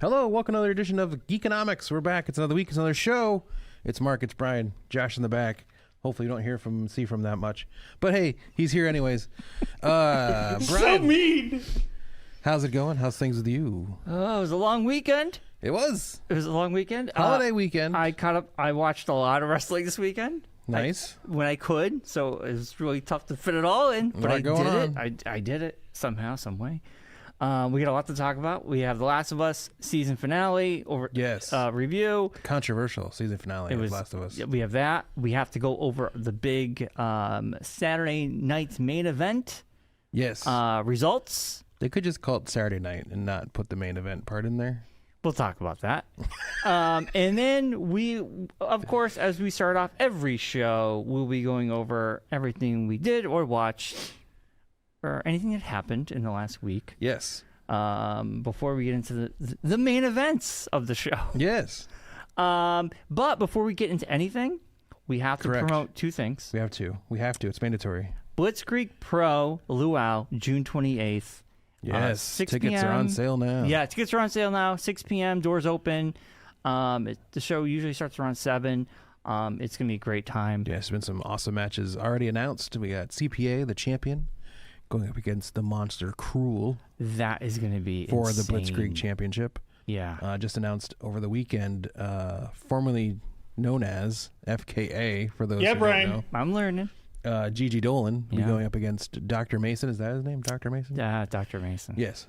Hello, welcome to another edition of Geekonomics. We're back. It's another week. It's another show. It's Mark. It's Bryon. Josh in the back. Hopefully you don't see from that much. But hey, he's here anyways. Bryon, so mean. How's it going? How's things with you? Oh, it was a long weekend. It was. It was a long weekend. Holiday weekend. I caught up. I watched a lot of wrestling this weekend. Nice. When I could, so it was really tough to fit it all in. But I did it. I did it somehow, some way. We got a lot to talk about. We have The Last of Us season finale review. Controversial season finale of Last of Us. We have that. We have to go over the big Saturday night's main event. Yes. Results. They could just call it Saturday night and not put the main event part in there. We'll talk about that. And then we, of course, as we start off every show, we'll be going over everything we did or watched or anything that happened in the last week. Yes. Before we get into the main events of the show. Yes. But before we get into anything, we have to promote two things. We have to. It's mandatory. Blitzkrieg Pro Luau, June 28th. Yes, 6 tickets p.m. are on sale now. Yeah, tickets are on sale now. 6 p.m. Doors open. The show usually starts around 7. It's going to be a great time. Yeah, there's been some awesome matches already announced. We got CPA, the champion, going up against the Monster Cruel. That is going to be for insane. the Blitzkrieg Championship. Yeah. Just announced over the weekend, formerly known as FKA, for those who don't know. I'm learning. Gigi Dolan will be going up against Dr. Mason. Is that his name? Dr. Mason? Yeah, Dr. Mason. Yes.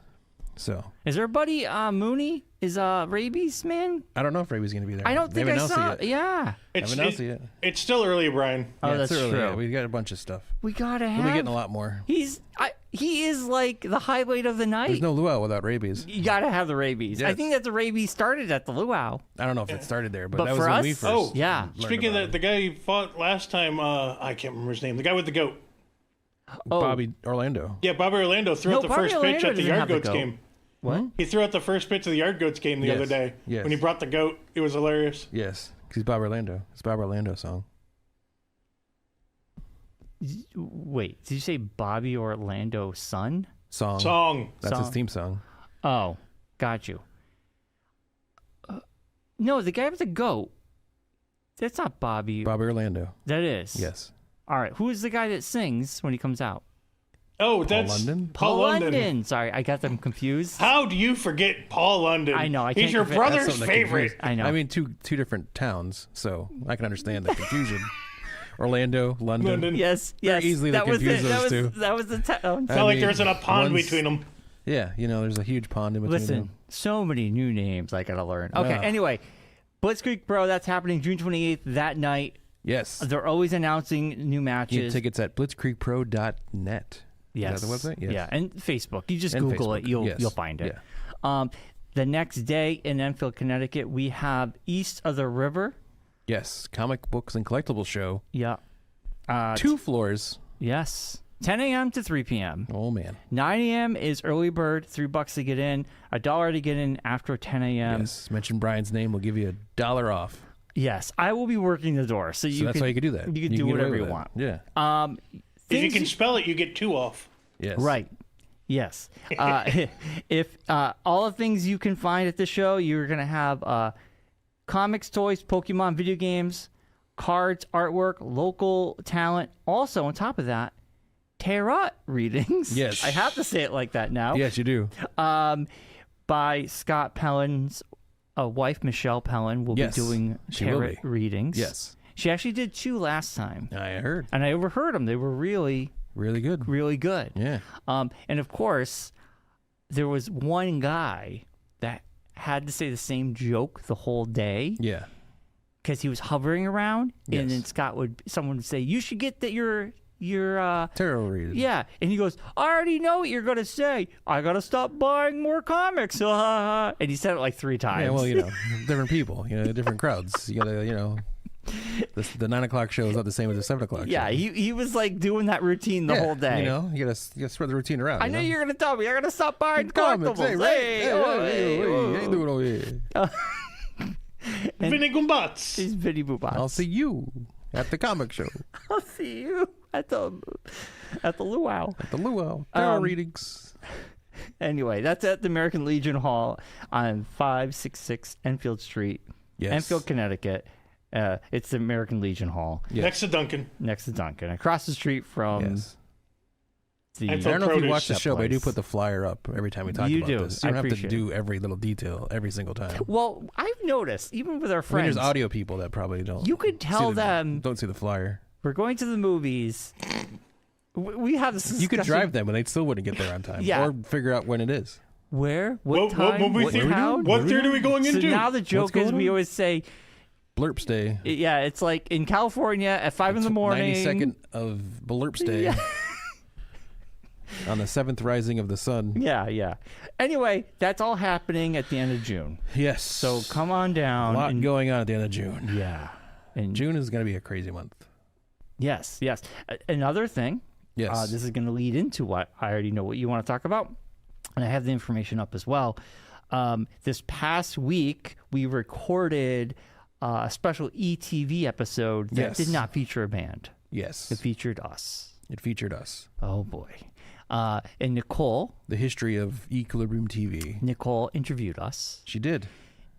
So. Is our buddy Mooney? Is Rabies man? I don't know if Rabies is going to be there. I don't think I saw it. Yeah. It's still early, Bryon. Oh, yeah, that's early. true. Yeah, we got a bunch of stuff. We got to have. We'll be getting a lot more. He is like the highlight of the night. There's no luau without Rabies. You got to have the Rabies. Yes. I think that the Rabies started at the luau. I don't know if it started there, but that for was when us, we first. yeah. Speaking of the guy who fought last time, I can't remember his name. The guy with the goat. Bobby Orlando. Yeah, Bobby Orlando threw out the first pitch at the Yard Goats game. What? He threw out the first pitch of the Yard Goats game the other day. Yes. When he brought the goat. It was hilarious. Yes, because he's Bobby Orlando. It's Bobby Orlando's song. Wait, did you say Bobby Orlando's son? Song. That's his theme song. Oh, got you. No, the guy with the goat. That's not Bobby. Bobby Orlando. That is. Yes. All right. Who is the guy that sings when he comes out? Oh, that's Paul London. Paul London. Sorry, I got them confused. How do you forget Paul London? I know. He's your brother's favorite. I know. I mean, two different towns, so I can understand the confusion. Orlando, London. Yes. Very easily to confuse those two. That was the town. Felt like there wasn't a pond between them. Yeah, there's a huge pond in between them. Listen, so many new names I gotta learn. Okay, anyway, Blitzkrieg Pro, that's happening June 28th that night. Yes. They're always announcing new matches. You get tickets at blitzkriegpro.net. Yes. Is that the website? Yes. Yeah, and Facebook. You just Google it, you'll find it. Yeah. The next day in Enfield, Connecticut, we have East of the River. Yes, comic books and collectibles show. Yeah. 2 floors. Yes. 10 a.m. to 3 p.m. Oh, man. 9 a.m. is early bird, $3 to get in, $1 to get in after 10 a.m. Yes, mention Bryan's name, we'll give you $1 off. Yes, I will be working the door, so that's how you can do that. You can do whatever you want. Yeah. If you can spell it, you get 2 off. Yes. Right. Yes. If all the things you can find at the show, you're going to have comics, toys, Pokemon, video games, cards, artwork, local talent. Also, on top of that, tarot readings. Yes. I have to say it like that now. Yes, you do. By Scott Pellin's wife, Michelle Pellin, will be doing tarot readings. Yes. She actually did 2 last time. I heard. And I overheard them. They were really good. Really good. Yeah. And of course, there was one guy that had to say the same joke the whole day. Yeah. Because he was hovering around, and then someone would say, "You should get that your tarot reading." Yeah, and he goes, "I already know what you're gonna say. I gotta stop buying more comics." And he said it like 3 times. Yeah, well, different people, different crowds. You gotta, the 9 o'clock show is not the same as the 7 o'clock show. Yeah, he was like doing that routine the whole day. You gotta spread the routine around. I know you're gonna tell me I gotta stop buying comics. collectibles. Hey, ain't doing over here. Vinny Gumbats. He's Vinny Boobats. I'll see you at the comic show. I'll see you at the luau. At the luau. Tarot readings. Anyway, that's at the American Legion Hall on 566 Enfield Street, Yes. Enfield, Connecticut. It's the American Legion Hall. Yes. Next to Duncan. Across the street from Yes. the... Enfield I don't know if you Produce. watch the That show, but I do place. put the flyer up every time we talk You about do. this. You I don't have to appreciate do every little detail every single time. Well, I've noticed, even with our I mean, friends, there's audio people that probably don't. you could tell them, Don't see the flyer. we're going to the movies. We have this You could discussion. drive them, and they still wouldn't get there on time. Yeah. Or figure out when it is. Where? What What time? movie what theater? town? What theater are we going So into? now the joke going is we on? always say, Blurps Day. yeah, it's like in California at 5 in the morning. 92nd of Blurps Day. Yeah. On the 7th rising of the sun. Yeah. Anyway, that's all happening at the end of June. Yes. So come on a down. lot and- going on at the end of June. Yeah. And June is going to be a crazy month. yes. Another thing. Yes. This is going to lead into what I already know what you want to talk about, and I have the information up as well. This past week, we recorded a special ETV episode that Yes. did not feature a band. Yes. It featured us. It featured us. Oh boy! And Nicole The history of Equilibrium TV. interviewed us, She did.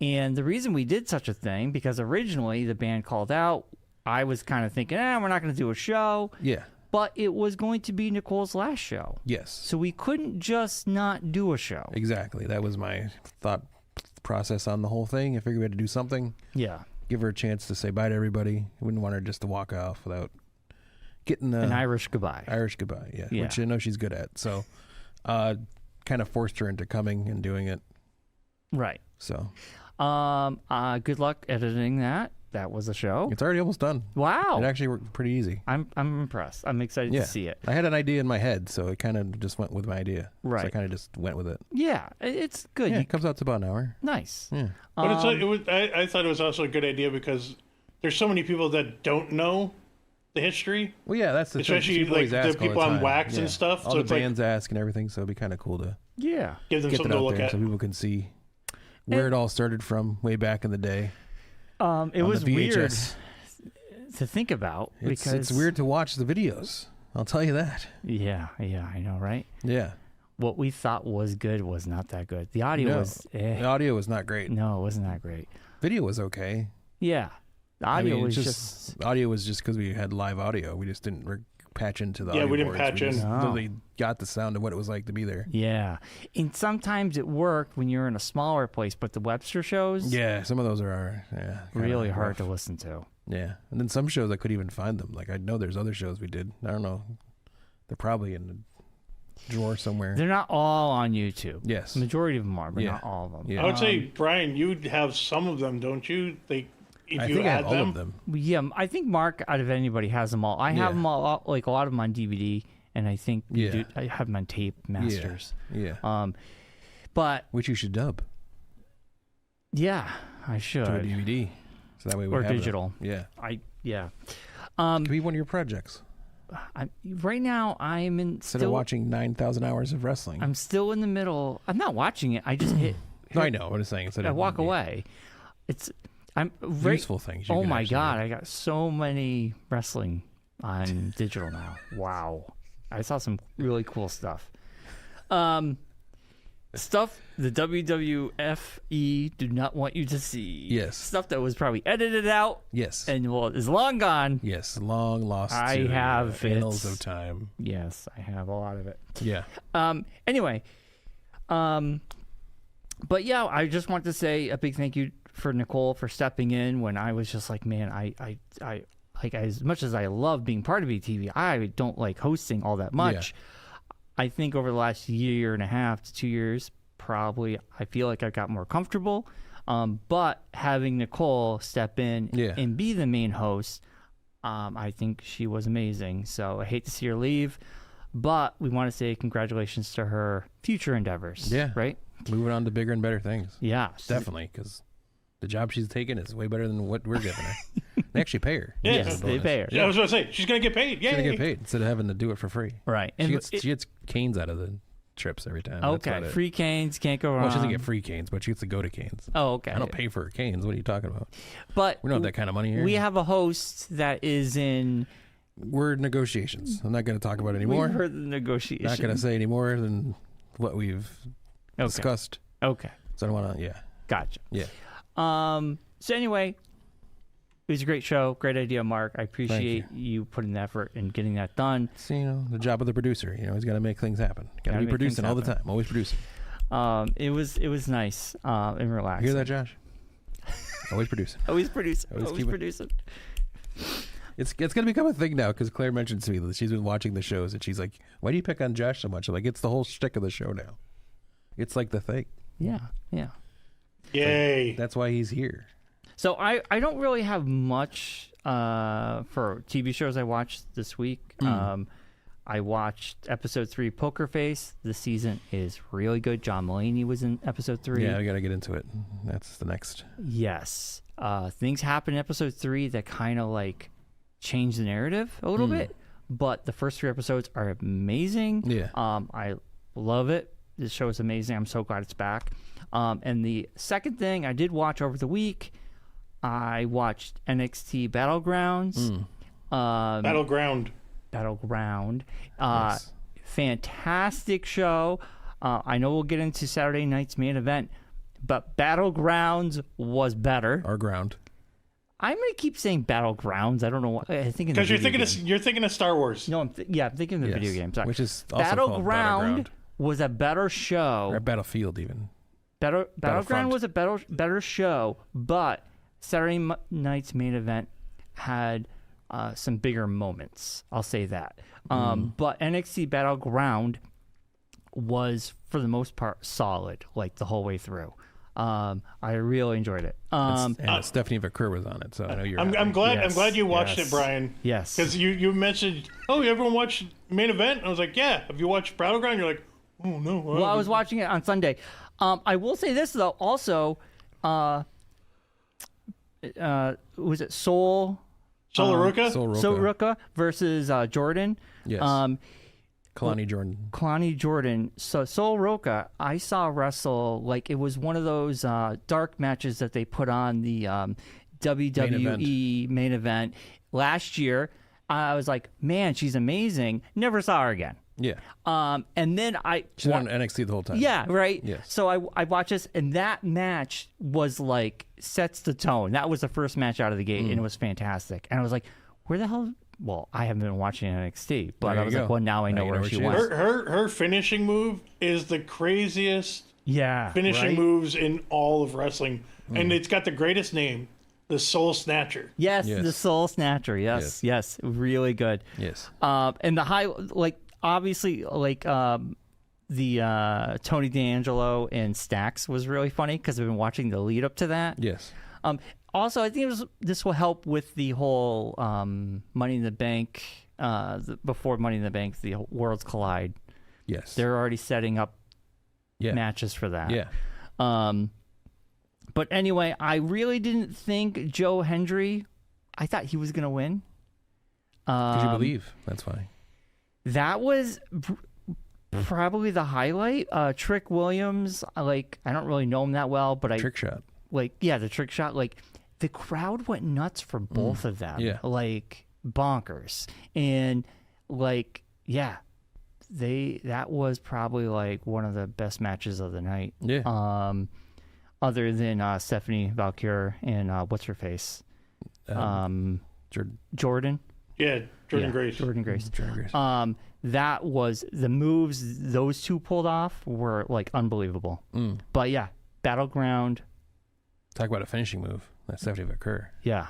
and the reason we did such a thing because originally the band called out. I was kind of thinking, we're not going to do a show. Yeah. But it was going to be Nicole's last show. Yes. So we couldn't just not do a show. Exactly. That was my thought process on the whole thing. I figured we had to do something. Yeah. Give her a chance to say bye to everybody. I wouldn't want her just to walk off without getting An Irish goodbye. Irish goodbye. Yeah. Yeah. Which I know she's good at. So kind of forced her into coming and doing it. Right. So Good luck editing that. That was a show. it's already almost done. Wow. It actually worked pretty easy. I'm impressed. I'm excited Yeah. to see it. I had an idea in my head, so it kind of just went with my idea. So I Right. kind of just went with it. Yeah, it's good. Yeah, it comes out to about an hour. Nice. Yeah. But it was. I thought it was also a good idea because there's so many people that don't know the history. Well, yeah, that's the Especially, thing. People always like, the ask all people on time. wax and Yeah. stuff, All so the it's like- bands ask and everything, so it'd be kind of cool to Yeah. Give them get that something to out look there at. so people can see where it all started from way back in the day. It on was the weird VHS. to think about because It's weird to watch the videos. I'll tell you that. Yeah, I know, right? Yeah. What we thought was good was not that good. The audio No. was The audio was not great. no, it wasn't that great. Video was okay. Yeah. The I audio mean, was it's just audio was just because we had live audio. We just didn't patch into the Yeah, audio we didn't boards. patch in. just No. literally got the sound of what it was like to be there. yeah. And sometimes it worked when you're in a smaller place, but the Webster shows Yeah, some of those are kinda really hard rough. to listen to. Yeah, and then some shows I couldn't even find them. Like I know there's other shows we did. I don't know. They're probably in the drawer somewhere. They're not all on YouTube. Yes. The majority of them are, but Yeah. not all of them. Yeah. I would say, Brian, you'd have some of them, don't you? If I you think I add have all them. of them. Yeah, I think Mark, out of anybody, has them all. I have Yeah. them all, like a lot of them on DVD, and I think Yeah. I have them on tape masters. Yeah. But Which you should dub yeah, I should. to a DVD, so that way we Or have them. digital. Yeah, Yeah. could be one of your projects Right now, I'm in instead of still. watching 9,000 hours of wrestling. I'm still in the middle. I'm not watching it. I just hit. No, I know. I'm just saying instead I of walk away. I'm very useful things. You Oh can my actually god, do. I got so many wrestling on digital now. Wow. I saw some really cool stuff. Stuff the WWFE do not want you to see. Yes. Stuff that was probably edited out Yes. and is long gone. Yes. Long lost. I to have the annals it. of time. Yes, I have a lot of it. Yeah. Anyway, but yeah, I just want to say a big thank you for Nicole for stepping in when I was just like, man, I like, as much as I love being part of BTV, I don't like hosting all that much. I think over the last year and a half to 2 years, probably I feel like I got more comfortable. But having Nicole step in and be the main host, I think she was amazing. So I hate to see her leave, but we want to say congratulations to her future endeavors. Yeah. Right? Moving on to bigger and better things. Yeah. Definitely, because the job she's taking is way better than what we're giving her. They actually pay her. Yeah. Yes, they pay her. Yeah, I was going to say, she's going to get paid. She's Yay. gonna get paid instead of having to do it for free. Right. She gets canes out of the trips every time. That's Okay. about it. Free canes, can't go wrong. Well, she doesn't get free canes, but she gets to go to canes. Oh, okay. I don't pay for her canes. What are you talking about? But We don't have that kind of money here. we have a host that is in. We're in negotiations. I'm not going to talk about it anymore. We've heard the negotiation. Not going to say any more than what we've discussed. Okay. So I don't want to. Yeah. Gotcha. Yeah. So anyway, it was a great show. Great idea, Mark. I appreciate you putting the effort and getting that done. It's, the job of the producer. He's got to make things happen. Got to be producing all the time. Always producing. It was nice and relaxing. You hear that, Josh? Always producing. Always producing. Always keep producing. It's going to become a thing now because Claire mentioned to me that she's been watching the shows and she's like, "Why do you pick on Josh so much?" I'm like, it's the whole shtick of the show now. It's like the thing. Yeah. Yeah. Yay! That's why he's here. So I don't really have much for TV shows I watched this week. I watched episode 3 Poker Face. The season is really good. John Mulaney was in episode 3. Yeah, I got to get into it. That's the next. Yes. Things happen in episode 3 that kind of like change the narrative a little bit. But the first 3 episodes are amazing. Yeah. I love it. This show is amazing. I'm so glad it's back. And the second thing I did watch over the week, I watched NXT Battlegrounds. Battleground. Nice. Fantastic show. I know we'll get into Saturday night's main event, but Battlegrounds was better. Our ground. I'm gonna keep saying Battlegrounds. I don't know why. I think Because you're thinking of Star Wars. No, I'm thinking of the video game. Sorry. Which is also called Battleground. Was a better show. Or Battlefield even. Battleground was a better show, but Saturday night's main event had some bigger moments. I'll say that. But NXT Battleground was, for the most part, solid, like the whole way through. I really enjoyed it. And Stephanie Vaquer was on it, so I know you're. I'm glad you watched it, Brian. Yes. Because you mentioned, everyone watched main event. I was like, yeah. Have you watched Battleground? You're like, oh no. Well, I was watching it on Sunday. I will say this though. Also, was it Sol Ruka? Sol Ruka versus Jordan? Yes. Kalani Jordan. Kalani Jordan. So Sol Ruka, I saw wrestle like it was one of those dark matches that they put on the WWE main event last year. I was like, man, she's amazing. Never saw her again. Yeah. And then she's on NXT the whole time. Yeah, right. Yes. So I watched this, and that match was like sets the tone. That was the first match out of the gate, and it was fantastic. And I was like, where the hell? Well, I haven't been watching NXT, but I was like, well, now I know where she was. Her finishing move is the craziest finishing moves in all of wrestling, and it's got the greatest name, the Soul Snatcher. Yes, the Soul Snatcher. Yes, really good. Yes. And the obviously, the Tony D'Angelo and Stax was really funny because I've been watching the lead up to that. Yes. Also, I think this will help with the whole Money in the Bank. Before Money in the Bank, the Worlds Collide. Yes. They're already setting up matches for that. Yeah. But anyway, I really didn't think Joe Hendry. I thought he was going to win. Because you believe. That's why. That was probably the highlight. Trick Williams, I don't really know him that well, but Trick shot. The trick shot. The crowd went nuts for both of them. Yeah. Bonkers. And that was probably one of the best matches of the night. Yeah. Other than Stephanie Valkyr and what's her face? Jordan. Yeah, Jordan Grace. Jordan Grace. Jordan Grace. That was the moves those two pulled off were unbelievable. But yeah, Battleground. Talk about a finishing move. That's Stephanie Vaquer. Yeah.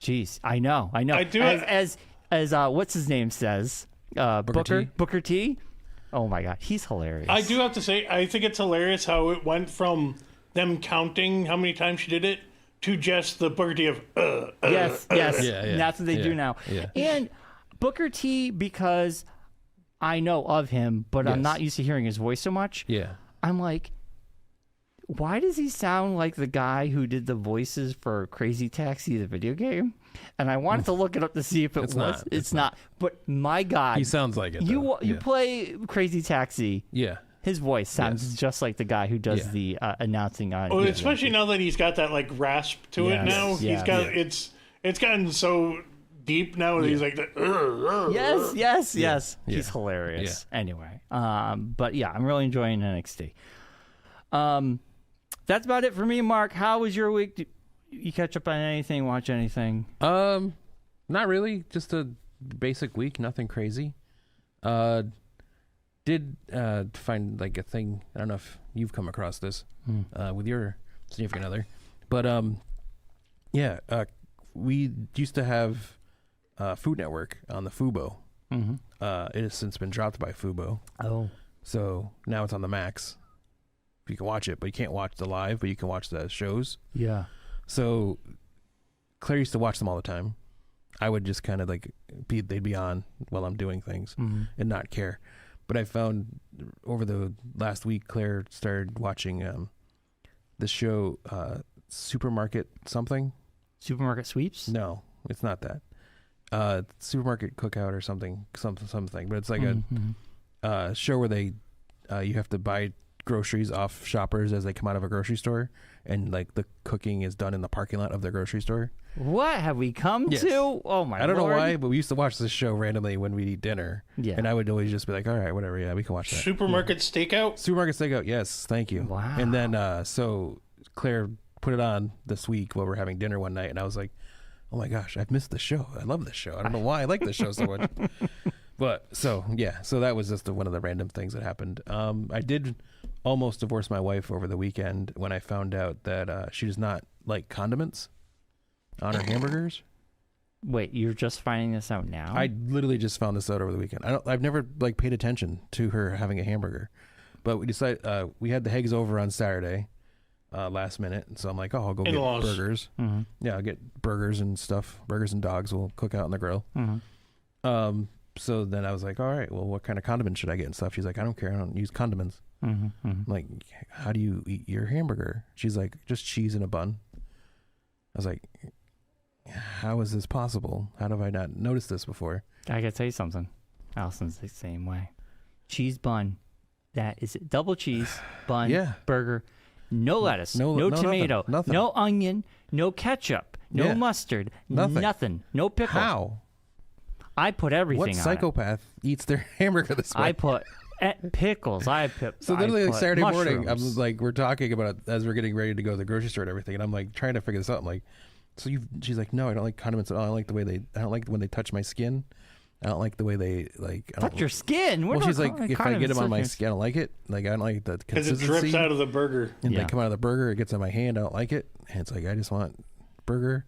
Jeez, I know. I do. As what's his name says, Booker T. Oh my God, he's hilarious. I do have to say, I think it's hilarious how it went from them counting how many times she did it to just the Booker T of yes. Yeah. That's what they do now. Yeah. And Booker T, because I know of him, but I'm not used to hearing his voice so much. Yeah. I'm like, why does he sound like the guy who did the voices for Crazy Taxi, the video game? And I wanted to look it up to see if it was. It's not. But my God, he sounds like it. You play Crazy Taxi. Yeah. His voice sounds just like the guy who does the announcing on. Oh, especially now that he's got that rasp to it. Now he's got it's gotten so deep now, and he's like, yes. He's hilarious. Yeah. Anyway, but yeah, I'm really enjoying NXT. That's about it for me, Mark. How was your week? Did you catch up on anything? Watch anything? Not really. Just a basic week. Nothing crazy. Did find like a thing. I don't know if you've come across this with your significant other, but we used to have Food Network on the Fubo. Mm-hmm. It has since been dropped by Fubo. Oh, so now it's on the Max. You can watch it, but you can't watch the live, but you can watch the shows. Yeah. So Claire used to watch them all the time. I would just kind of like they'd be on while I'm doing things and not care. But I found over the last week, Claire started watching the show Supermarket something. Supermarket Sweeps? No, it's not that. Supermarket Cookout or something. But it's like a show where they you have to buy groceries off shoppers as they come out of a grocery store, and like the cooking is done in the parking lot of their grocery store. What have we come to? Oh my! I don't know why, but we used to watch this show randomly when we'd eat dinner. Yeah, and I would always just be like, "All right, whatever. Yeah, we can watch that." Supermarket Stakeout. Supermarket Stakeout. Yes, thank you. Wow. And then so Claire put it on this week while we're having dinner one night, and I was like, "Oh my gosh, I've missed the show. I love this show. I don't know why I like this show so much." But so that was just one of the random things that happened. I did almost divorce my wife over the weekend when I found out that she does not like condiments on her hamburgers. Wait, you're just finding this out now? I literally just found this out over the weekend. I've never like paid attention to her having a hamburger, but we decided we had the Hags over on Saturday, last minute, and so I'm like, I'll go get burgers. Mm-hmm. Yeah, I'll get burgers and stuff. Burgers and dogs. We'll cook out on the grill. Mm-hmm. So then I was like, all right, well, what kind of condiments should I get and stuff? She's like, I don't care. I don't use condiments. Mm-hmm. I'm like, how do you eat your hamburger? She's like, just cheese in a bun. I was like, how is this possible? How have I not noticed this before? I gotta tell you something. Allison's the same way. Cheese bun. That is it. Double cheese bun, burger. No lettuce, no tomato, nothing. no onion, no ketchup, no mustard, nothing. No pickle. How? I put everything on it. What psychopath eats their hamburger this way? I put pickles. So literally like Saturday morning, I'm like, we're talking about it as we're getting ready to go to the grocery store and everything, and I'm like trying to figure this out. I'm like, she's like, no, I don't like condiments at all. I don't like the way I don't like when they touch my skin. I don't like the way they like touch your skin. Well, she's like, if I get them on my skin, I don't like it. Like I don't like the consistency. Because it drips out of the burger. And they come out of the burger, it gets on my hand. I don't like it. And it's like I just want burger,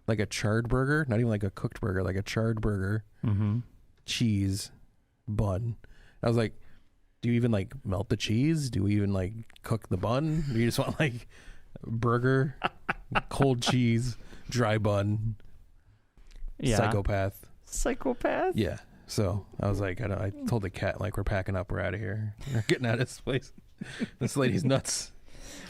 like a charred burger, not even like a cooked burger, like a charred burger, cheese, bun. I was like, do you even like melt the cheese? Do we even like cook the bun? Do you just want like burger, cold cheese, dry bun? Psychopath. Yeah. So I was like, I told the cat, like, we're packing up, we're out of here. We're getting out of this place. This lady's nuts.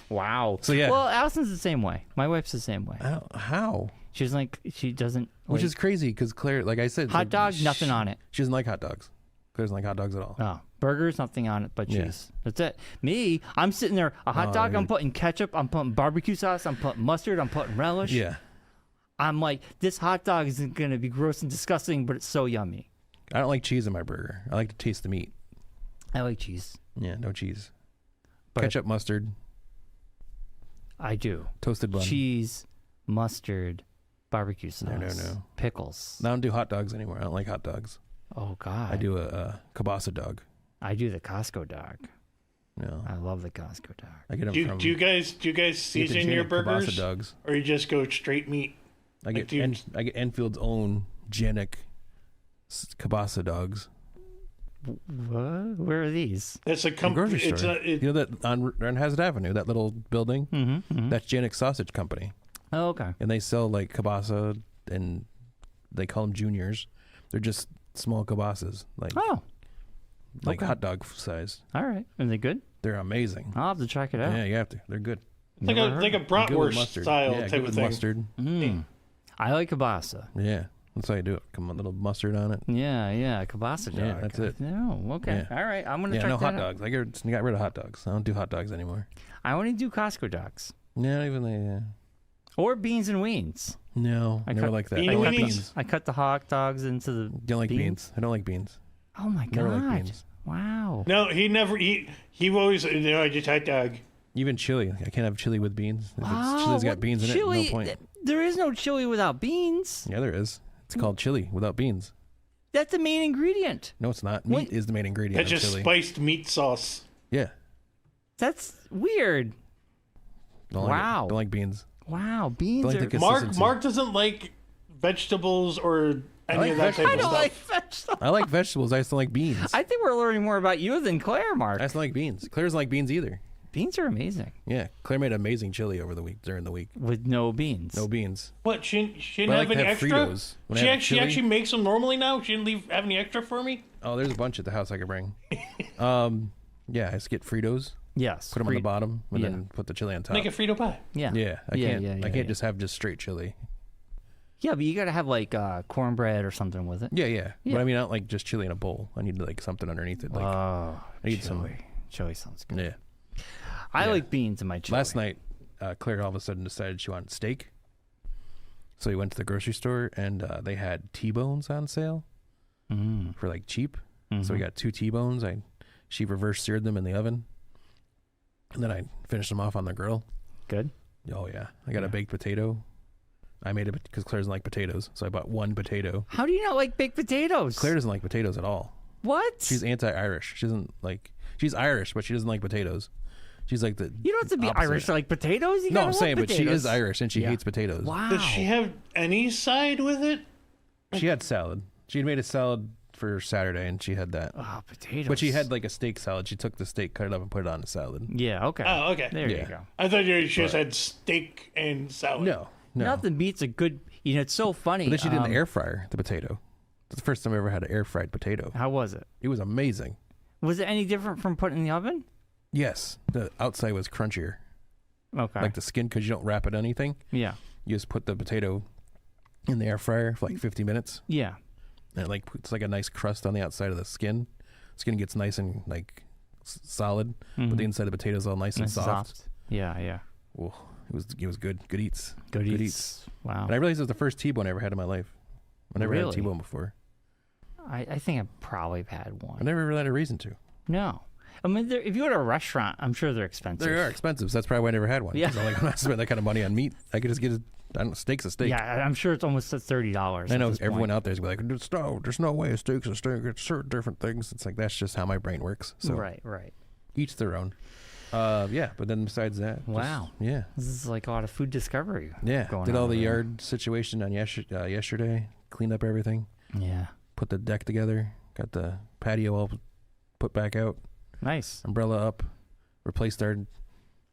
Wow. So yeah. Well, Allison's the same way. My wife's the same way. How? She's like, she doesn't. Which is crazy because Claire, like I said, hot dog, nothing on it. She doesn't like hot dogs. Claire doesn't like hot dogs at all. Oh, burgers, nothing on it but cheese. That's it. Me, I'm sitting there, a hot dog, I'm putting ketchup, I'm putting barbecue sauce, I'm putting mustard, I'm putting relish. Yeah. I'm like, this hot dog isn't going to be gross and disgusting, but it's so yummy. I don't like cheese in my burger. I like to taste the meat. I like cheese. Yeah, no cheese. But ketchup, mustard. I do. Toasted bun. Cheese, mustard, barbecue sauce. No. Pickles. I don't do hot dogs anymore. I don't like hot dogs. Oh, God. I do a kielbasa dog. I do the Costco dog. No. I love the Costco dog. I get them do you guys season your burgers? Dogs. Or you just go straight meat? I get Enfield's own Janik kielbasa dogs. What? Where are these? That's a company. You know that on Hazard Avenue, that little building? Mm-hmm. That's Janik Sausage Company. Oh, okay. And they sell like kielbasa, and they call them juniors. They're just small kielbasas, like hot dog size. All right. Are they good? They're amazing. I'll have to check it out. Yeah, you have to. They're good. Like a bratwurst style type of thing. Mustard. I like kielbasa. Yeah, that's how you do it. Come on, little mustard on it. Yeah, kielbasa dog. Yeah, that's it. No, okay. Yeah. All right, I'm gonna check that out. hot dogs. I got rid of hot dogs. I don't do hot dogs anymore. I only do Costco dogs. Yeah, even they. Or beans and weens. No, I never like that. I like beans. I cut the hot dogs into the Don't like beans. I don't like beans. Oh my god. Never like beans. Wow. No, he never. He always. I just hot dog. Even chili. I can't have chili with beans. If Wow, chili's got beans in it, no point. There is no chili without beans. Yeah, there is. It's called chili without beans. That's the main ingredient. No, it's not. Meat is the main ingredient. That's just chili. spiced meat sauce. Yeah. That's weird. Don't wow. Don't like beans. Wow, beans like are... Mark doesn't like vegetables or any of that type I of don't stuff. like vegetables. I like vegetables. I just don't like beans. I think we're learning more about you than Claire, Mark. I just don't like beans. Claire doesn't like beans either. Beans are amazing. Yeah, Claire made amazing chili during the week. With no beans. No beans. What? She didn't But I have like any to have extra? Fritos. When I have She chili- actually makes them normally now? She didn't have any extra for me? Oh, there's a bunch at the house I could bring. Yeah, I just get Fritos. Yes. Put them on the bottom and then put the chili on top. Make a Frito pie. Yeah. Yeah, I can't just have just straight chili. Yeah, but you got to have like cornbread or something with it. Yeah. But I mean, I don't like just chili in a bowl. I need like something underneath it. Like I need some. Chili sounds good. Yeah. I like beans in my chili. Last night, Claire all of a sudden decided she wanted steak. So we went to the grocery store and they had T-bones on sale for like cheap. So we got 2 T-bones. She reverse seared them in the oven. And then I finished them off on the grill. Good. Oh, yeah. I got a baked potato. I made it because Claire doesn't like potatoes. So I bought 1 potato. How do you not like baked potatoes? Claire doesn't like potatoes at all. What? She's anti-Irish. She doesn't like... She's Irish, but she doesn't like potatoes. She's like the... You don't have to be opposite. Irish to like potatoes. You No, gotta I'm love saying, but she potatoes. is Irish and she hates potatoes. Wow. Does she have any side with it? She had salad. She had made a salad for Saturday and she had that. Oh, potatoes. But she had like a steak salad. She took the steak, cut it up, and put it on the salad. Yeah, okay. Oh, okay. There you Yeah. go. I thought you just had steak and salad. No. Nothing beats a good... You know, it's so funny. But then she did in the air fryer, the potato. That's the first time I ever had an air fried potato. How was it? It was amazing. Was it any different from putting in the oven? Yes. The outside was crunchier. Okay. Like the skin, because you don't wrap it anything. Yeah. You just put the potato in the air fryer for like 50 minutes. Yeah. And it like puts like a nice crust on the outside of the skin. Skin gets nice and like solid, but the inside of the potato is all nice and soft. Yeah, yeah. Oh, it was good. Good eats. Good eats. Wow. And I realized it was the first T-bone I ever had in my life. I never had a Really? T-bone before. I think I probably had one. I never really had a reason to. No. I mean, if you go to a restaurant, I'm sure they're expensive. They are expensive. So that's probably why I never had one. Yeah. 'Cause I'm like, I'm not spending that kind of money on meat. I could just get steak's a steak. Yeah, I'm sure it's almost $30. I know everyone out there is like, there's no way a steak's a steak. It's certain different things. It's like, that's just how my brain works. So Right. each their own. Yeah, but then besides that. Wow. Yeah. This is like a lot of food discovery. Yeah. Going Did all on the over there. yard situation on yesterday. Cleaned up everything. Yeah. Put the deck together. Got the patio all put back out. Nice. Umbrella up. Replaced our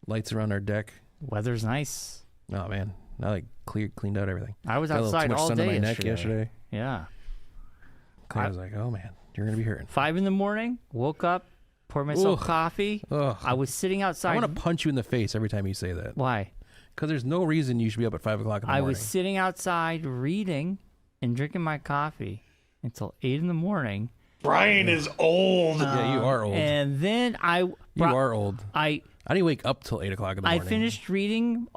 lights around our deck. Weather's nice. Oh, man. I like cleaned out everything. I was Got a little outside too much all sun day on my neck yesterday. Yeah. I was like, oh, man. You're going to be hurting. 5 a.m, woke up, poured myself coffee. Ugh. I was sitting outside. I want to punch you in the face every time you say that. Why? Because there's no reason you should be up at 5 o'clock in the morning. I was sitting outside reading and drinking my coffee until 8 a.m. Brian is old. Yeah, you are old. And then You are old. I didn't wake up till 8 o'clock in the morning. I finished reading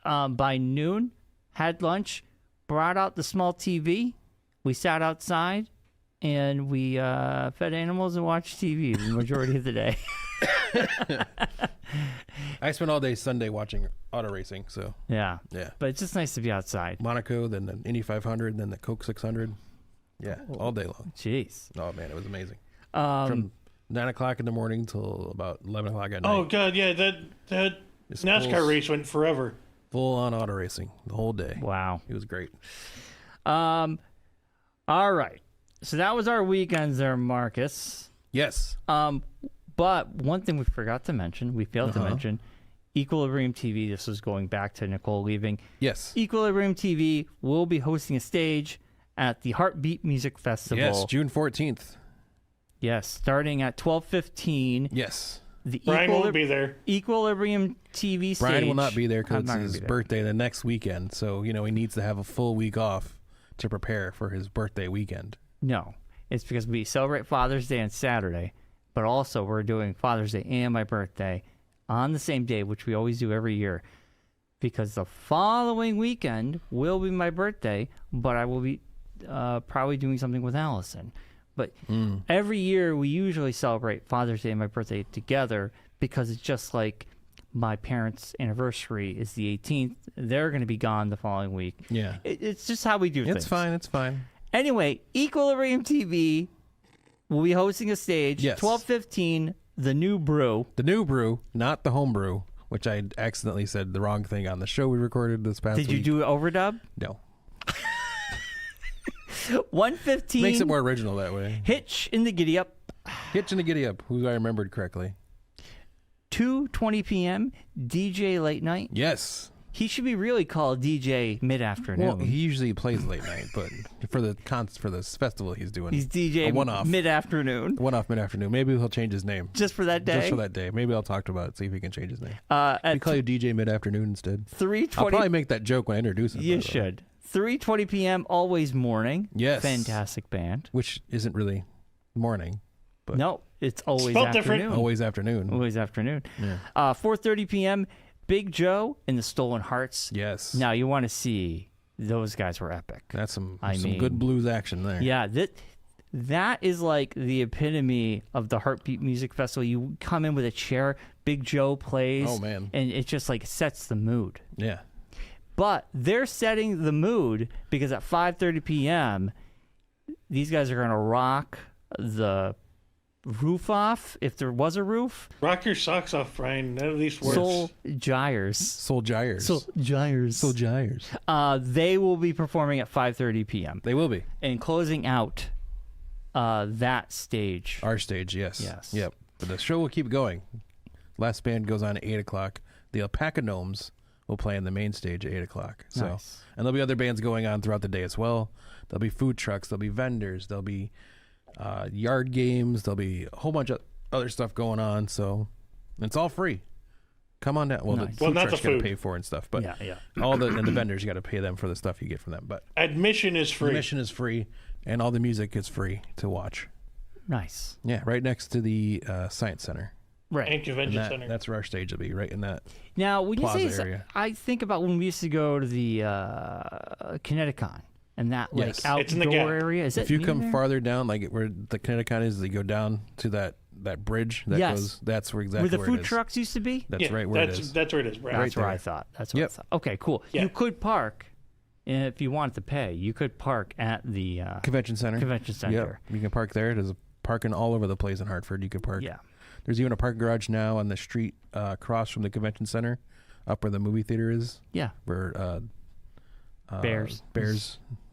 by noon, had lunch, brought out the small TV. We sat outside and we fed animals and watched TV the majority of the day. I spent all day Sunday watching auto racing, so Yeah. yeah. But it's just nice to be outside. Monaco, then the Indy 500, then the Coke 600. Yeah, all day long. Jeez. Oh, man, it was amazing. Um, From 9 o'clock in the morning till about 11 o'clock at night. Oh god, yeah, that It's NASCAR race went forever. Full on auto racing the whole day. wow. It was great. All right. So that was our weekends there, Marcus. Yes. But one thing we forgot to mention, we failed to mention, Equilibrium TV. This was going back to Nicole leaving. Yes. Equilibrium TV will be hosting a stage at the HartBeat Music Festival. Yes, June 14th. Yes, starting at 12:15. Yes. The Brian won't be there. Equilibrium TV stage. Brian will not be there because I'm it's not gonna his be there. birthday the next weekend. So, he needs to have a full week off to prepare for his birthday weekend. No, it's because we celebrate Father's Day on Saturday, but also we're doing Father's Day and my birthday on the same day, which we always do every year. because the following weekend will be my birthday, but I will be probably doing something with Allison. But every year we usually celebrate Father's Day and my birthday together because it's just like my parents' anniversary is the 18th. They're going to be gone the following week. Yeah. It's just how we do things. It's fine. It's fine. Anyway, Equilibrium TV will be hosting a stage. Yes. 12:15, The New Brew. The New Brew, not the home brew, which I accidentally said the wrong thing on the show we recorded this past week. Did you do an overdub? No. 1:15. Makes it more original that way. Hitch in the Giddy Up. Hitch in the Giddy Up, who I remembered correctly. 2:20 p.m. DJ Late Night. Yes. He should be really called DJ Mid-Afternoon. Well, he usually plays late night, but for this festival he's doing. He's DJ one-off. Mid-Afternoon. One-off Mid-Afternoon. Maybe he'll change his name. Just for that day? Just for that day. Maybe I'll talk about it, see if he can change his name. We call you DJ Mid-Afternoon instead. 3:20. I'll probably make that joke when I introduce him. You should. 3:20 p.m. Always Morning. Yes. Fantastic band. Which isn't really morning. But no, it's always Spelled afternoon. different. Always afternoon. Always afternoon. Yeah. 4:30 p.m. Big Joe and the Stolen Hearts. Yes. Now you want to see those guys were epic. That's some good blues action there. Yeah, that is like the epitome of the HartBeat Music Festival. You come in with a chair, Big Joe plays. Oh man. And it just like sets the mood. Yeah. But they're setting the mood because at 5:30 p.m. these guys are going to rock the roof off, if there was a roof. Rock your socks off, Brian. None of these words. Soul Gyres. Soul Gyres. Soul Gyres. Soul Gyres. They will be performing at 5:30 p.m. They will be. And closing out that stage. Our stage, yes. Yes. Yep. But the show will keep going. Last band goes on at 8 o'clock. The Alpaca Gnomes will play on the main stage at 8 o'clock. So, nice. And there'll be other bands going on throughout the day as well. There'll be food trucks. There'll be vendors. There'll be yard games. There'll be a whole bunch of other stuff going on. So it's all free. Come on down. Well, nice. the food trucks you got to pay for and stuff. But yeah. all the vendors, you got to pay them for the stuff you get from them. But admission is free. Admission is free, and all the music is free to watch. Nice. Yeah, right next to the Science Center. Right. And Convention Center. That's where our stage will be, right in that now, when plaza you say area. I think about when we used to go to the Kineticon and that Yes. outdoor area. Is if you come farther down, like where the Kineticon is, you go down to that bridge that goes. That's where exactly where the food it is. trucks used to be. That's right where it is. That's where it is, Brad. That's where I thought. That's what I thought. Okay, cool. Yeah. You could park. If you wanted to pay, you could park at the Convention Center. Yep. You can park there. There's parking all over the place in Hartford. You can park. Yeah. There's even a parking garage now on the street across from the Convention Center, up where the movie theater is. Yeah. Where Bears.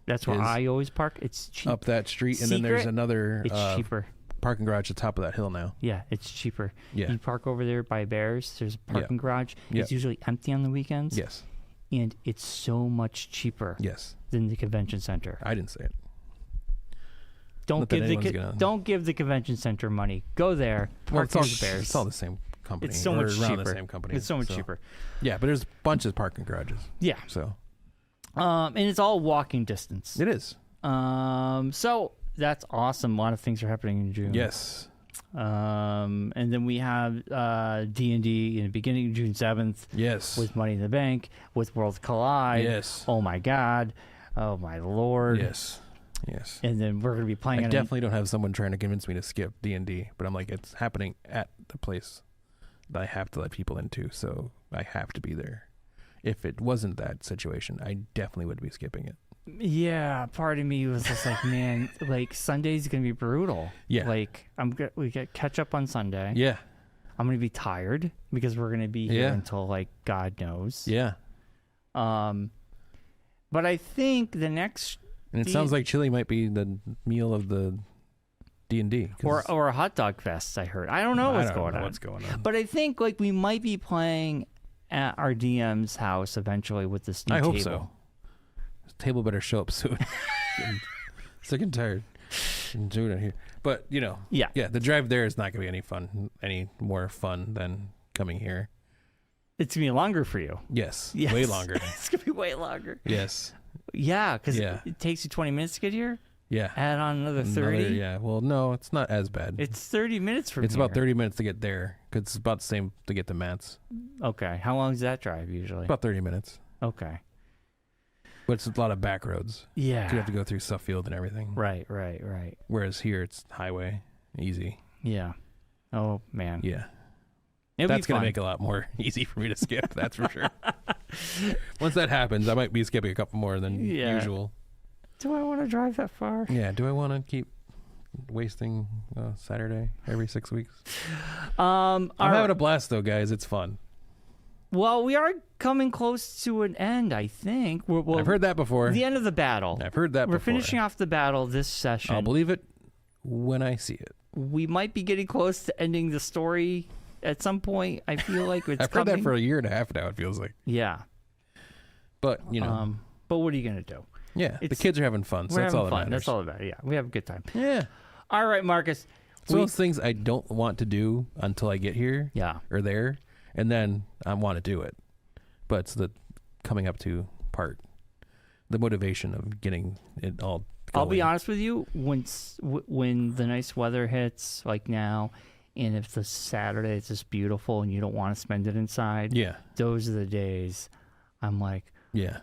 That's where I always park. It's cheap. Up that street, and then there's another. It's cheaper. Parking garage at the top of that hill now. Yeah, it's cheaper. Yeah. You park over there by Bears. There's a parking garage. It's usually empty on the weekends. Yes. And it's so much cheaper. Yes. Than the convention center. I didn't say it. Don't give the convention center money. Go there. Park Bears. It's all the same company. It's so much cheaper. The same company. It's so much cheaper. Yeah, but there's bunches of parking garages. Yeah. So. And it's all walking distance. It is. So that's awesome. A lot of things are happening in June. Yes. And then we have D&D in the beginning of June 7th. Yes. With Money in the Bank, with Worlds Collide. Yes. Oh my God. Oh my Lord. Yes. Yes. And then we're going to be playing. I definitely don't have someone trying to convince me to skip D&D, but I'm like, it's happening at the place that I have to let people into, so I have to be there. If it wasn't that situation, I definitely would be skipping it. Yeah, part of me was just like, man, like Sunday's gonna be brutal. Yeah, like we get catch up on Sunday. Yeah, I'm gonna be tired because we're gonna be here until like God knows. Yeah. But I think the next and it sounds like chili might be the meal of the D&D or a hot dog fest. I heard. I don't know what's going on. But I think like we might be playing at our DM's house eventually with this new table. I hope so. This table better show up soon. Sick and tired. Doing it here. But, yeah, the drive there is not going to be any more fun than coming here. It's going to be longer for you. Yes. Way longer. It's going to be way longer. Yes. Yeah, because it takes you 20 minutes to get here. Yeah. Add on another 30. Yeah. Well, no, it's not as bad. It's 30 minutes from It's here. about 30 minutes to get there because it's about the same to get to Matt's. Okay. How long is that drive usually? About 30 minutes. Okay. But it's a lot of back roads. Yeah. You have to go through Suffield and everything. Right. Whereas here, it's highway. Easy. Yeah. Oh, man. Yeah. That's going to make it a lot more easy for me to skip, that's for sure. Once that happens, I might be skipping a couple more than usual. Do I want to drive that far? Yeah. Do I want to keep wasting Saturday every 6 weeks? I'm having a blast, though, guys. It's fun. Well, we are coming close to an end, I think. I've heard that before. The end of the battle. I've heard that before. We're finishing off the battle this session. I'll believe it when I see it. We might be getting close to ending the story at some point. I feel like it's I've heard that for a year and a half now, it feels like. Yeah. But, you know. But what are you going to do? Yeah, the kids are having fun, so that's all that matters. That's all that matters. Yeah, we have a good time. Yeah. All right, Marcus. It's one of those things I don't want to do until I get here or there, and then I want to do it. But it's the coming up to part, the motivation of getting it all going. I'll be honest with you, when the nice weather hits, like now, and if the Saturday is just beautiful and you don't want to spend it inside, those are the days I'm like, yeah,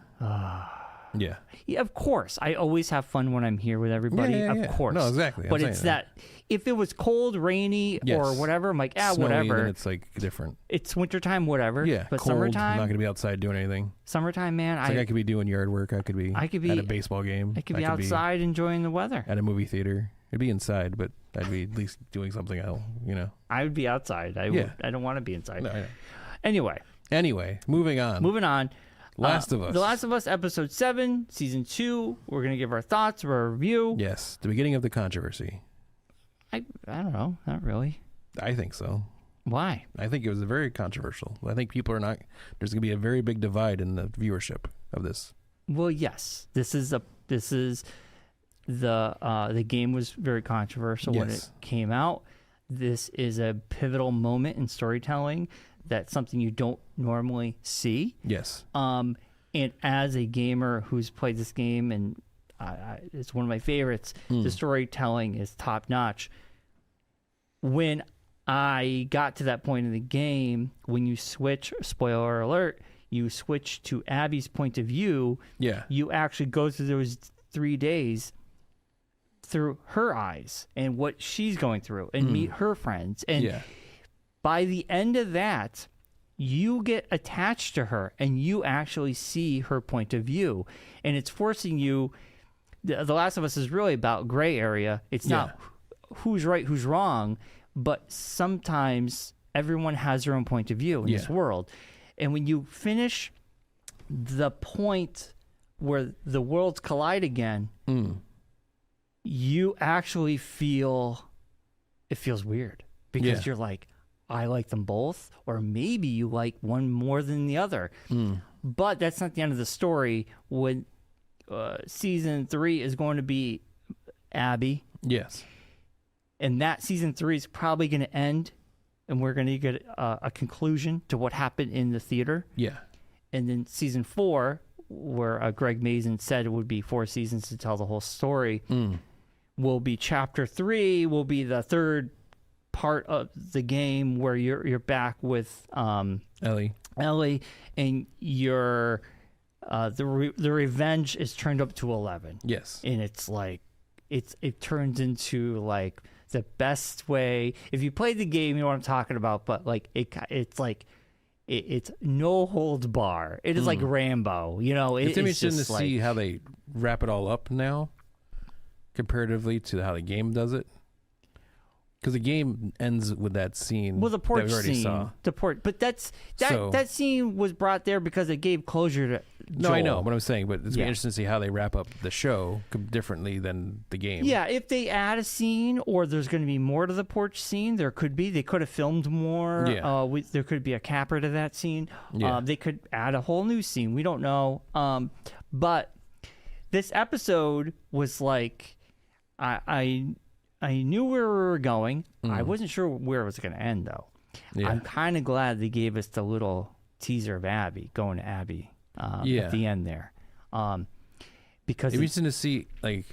of course. I always have fun when I'm here with everybody. Of course. No, exactly. But it's that if it was cold, rainy, or whatever, I'm like, snowy, whatever. Then it's like different. It's wintertime, whatever. Yeah, but cold, summertime, I'm not going to be outside doing anything. Summertime, man. I could be doing yard work. I could be at a baseball game. I could be outside enjoying the weather. At a movie theater. It'd be inside, but I'd be at least doing something else, you know. I would be outside. I don't want to be inside. No, I know. Anyway, moving on. Last of Us. The Last of Us, episode 7, season 2. We're going to give our thoughts, our review. Yes, the beginning of the controversy. I don't know. Not really. I think so. Why? I think it was very controversial. I think people are not. There's going to be a very big divide in the viewership of this. Well, yes. The game was very controversial when it came out. This is a pivotal moment in storytelling. That's something you don't normally see. Yes. And as a gamer who's played this game, and it's one of my favorites, the storytelling is top notch. When I got to that point in the game, when you switch, spoiler alert, you switch to Abby's point of view. Yeah. You actually go through those 3 days through her eyes and what she's going through and meet her friends. And by the end of that, you get attached to her and you actually see her point of view. And it's forcing you. The Last of Us is really about gray area. It's not who's right, who's wrong, but sometimes everyone has their own point of view in this world. And when you finish the point where the worlds collide again, you actually feel, it feels weird because you're like, I like them both, or maybe you like one more than the other. But that's not the end of the story. When season 3 is going to be Abby. Yes. And that season 3 is probably going to end, and we're going to get a conclusion to what happened in the theater. Yeah. And then season 4, where Greg Mazin said it would be 4 seasons to tell the whole story, will be chapter 3, will be the third part of the game where you're back with Ellie, and your the revenge is turned up to 11. Yes. And it's like it turns into like the best way. If you played the game, you know what I'm talking about, but like it's like it's no holds bar. It is like Rambo, you know. It's interesting to see how they wrap it all up now comparatively to how the game does it. Because the game ends with that scene. Well, the porch that we already scene, saw. but that scene was brought there because it gave closure to Joel. No, I know what I'm saying, but it's interesting to see how they wrap up the show differently than the game. Yeah, if they add a scene or there's going to be more to the porch scene, there could be. They could have filmed more. Yeah. There could be a capper to that scene. Yeah. They could add a whole new scene. We don't know. But this episode was like, I knew where we were going. I wasn't sure where it was going to end, though. Yeah. I'm kind of glad they gave us the little teaser of Abby, going to Abby at the end there. Because it's interesting to see, like,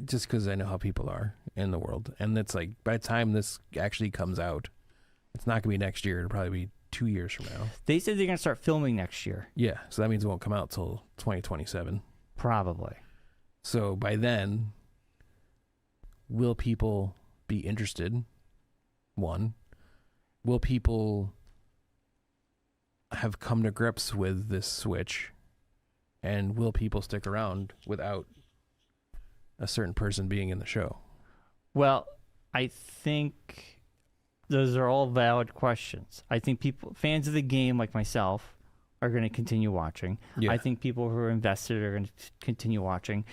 just because I know how people are in the world. And it's like, by the time this actually comes out, it's not going to be next year. It'll probably be 2 years from now. They said they're going to start filming next year. Yeah, so that means it won't come out till 2027. Probably. So by then, will people be interested? One. Will people have come to grips with this switch? And will people stick around without a certain person being in the show? Well, I think those are all valid questions. I think fans of the game like myself are going to continue watching. Yeah. I think people who are invested are going to continue watching.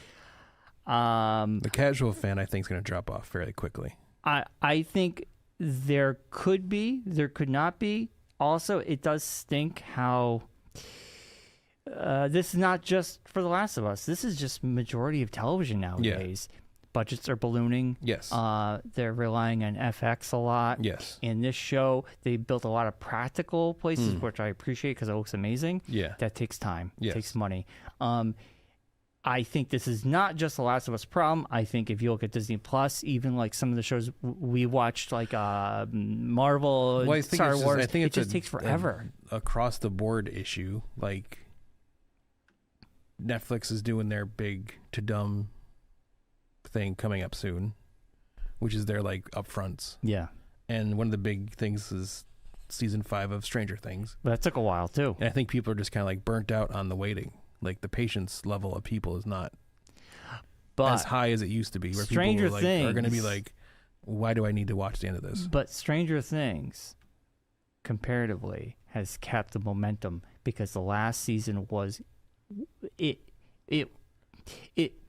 The casual fan, I think, is going to drop off fairly quickly. I think there could be, there could not be. Also, it does stink how this is not just for The Last of Us. This is just majority of television nowadays. Yeah. Budgets are ballooning. Yes. They're relying on FX a lot. Yes. In this show, they built a lot of practical places, which I appreciate because it looks amazing. Yeah. That takes time. Yes. It takes money. I think this is not just The Last of Us problem. I think if you look at Disney Plus, even like some of the shows we watched, like Marvel, Star Wars, it just takes forever. Across the board issue. Like Netflix is doing their big to dumb thing coming up soon, which is their like upfronts. Yeah. And one of the big things is season 5 of Stranger Things. But that took a while too. And I think people are just kind of like burnt out on the waiting. Like the patience level of people is not as high as it used to be. Where Stranger people are going to be like, why do I need to watch the end of this? But Stranger Things, comparatively, has kept the momentum because the last season was it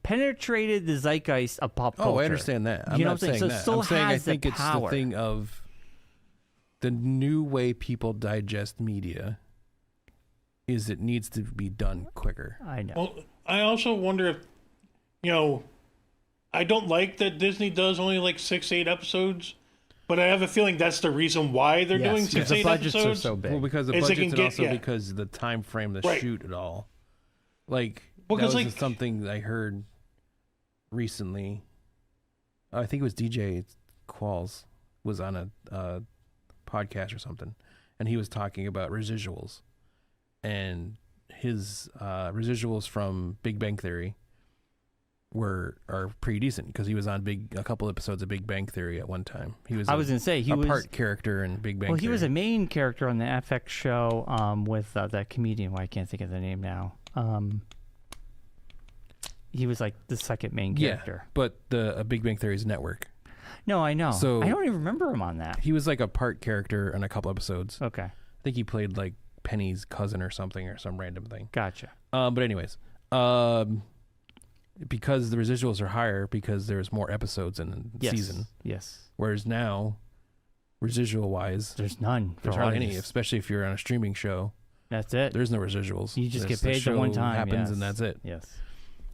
penetrated the zeitgeist of pop culture. Oh, I understand that. I'm not saying that. I'm saying I think it's the thing of the new way people digest media is it needs to be done quicker. I know. Well, I also wonder if, I don't like that Disney does only like 6-8 episodes, but I have a feeling that's the reason why they're doing 6-8 episodes. The budgets are so big. Well, because the budgets and also because of the time frame to shoot it all. Like, that was something I heard recently. I think it was DJ Qualls was on a podcast or something, and he was talking about residuals. And his residuals from Big Bang Theory are pretty decent because he was on a couple episodes of Big Bang Theory at one time. He was a part character in Big Bang Theory. Well, he was a main character on the FX show with that comedian. I can't think of the name now. He was like the second main character. Yeah, but the Big Bang Theory's network. No, I know. So I don't even remember him on that. He was like a part character in a couple episodes. Okay. I think he played like Penny's cousin or something or some random thing. Gotcha. But anyways, because the residuals are higher because there's more episodes in the season. Yes. Whereas now, residual-wise, there's none. There's hardly any, especially if you're on a streaming show. That's it. There's no residuals. You just get paid the one time. Happens and that's it. Yes.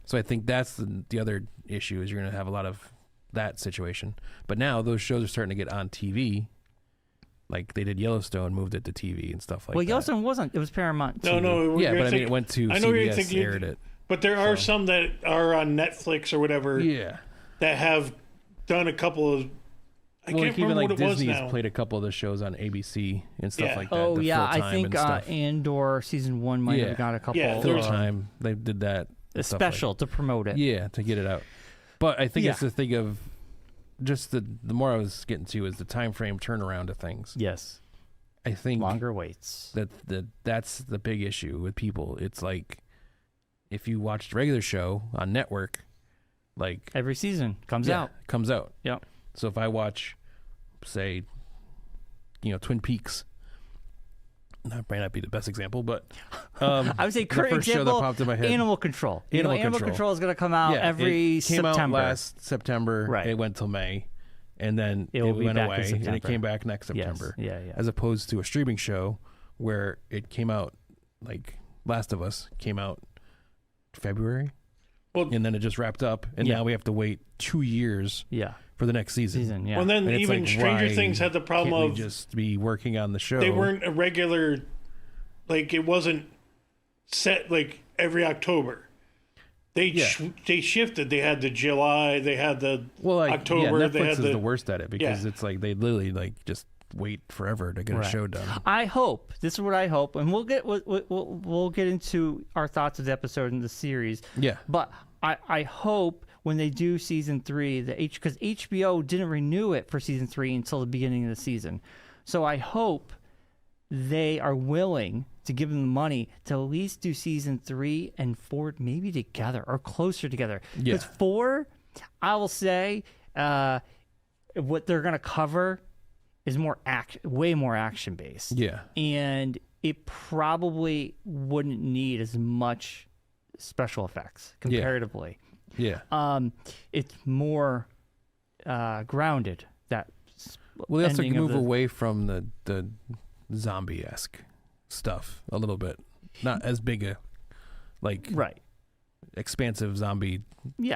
So I think that's the other issue is you're going to have a lot of that situation. But now those shows are starting to get on TV. Like they did Yellowstone, moved it to TV and stuff like that. Well, Yellowstone wasn't. It was Paramount. No. Yeah, but I mean, it went to CBS, aired it. But there are some that are on Netflix or whatever. Yeah. That have done a couple of. I can't remember what it was now. Disney's played a couple of the shows on ABC and stuff like that. Oh yeah, I think Andor season 1 might have got a couple. Yeah, full time they did that. A special to promote it. Yeah, to get it out. But I think it's the thing of just the more I was getting to is the time frame turnaround of things. Yes. I think longer waits. That's the big issue with people. It's like if you watch the regular show on network, like every season comes out. Yeah. So if I watch, say, Twin Peaks, that might not be the best example, but I would say current example, show that popped in my head. Animal Control. Animal Control is going to come out every September. It came out last September. Right. It went till May, and then it went away, and it came back next September. Yes. Yeah. As opposed to a streaming show where it came out, like Last of Us came out February, and then it just wrapped up, and now we have to wait 2 years. Yeah. For the next season. Yeah. Well, then even Stranger Things had the problem of just be working on the show. They weren't a regular, like it wasn't set like every October. They shifted. They had the July. They had the October. Netflix they had is the worst at it because it's like they literally like just wait forever to get a show done. I hope this is what I hope, and we'll get into our thoughts of the episode in the series. Yeah, but I hope when they do season 3, because HBO didn't renew it for season 3 until the beginning of the season, so I hope they are willing to give them the money to at least do season 3 and 4 maybe together or closer together. Because 4, I will say, what they're going to cover is way more action based. Yeah. And it probably wouldn't need as much special effects comparatively. Yeah. It's more grounded. They also move away from the zombie-esque stuff a little bit. Not as big a expansive zombie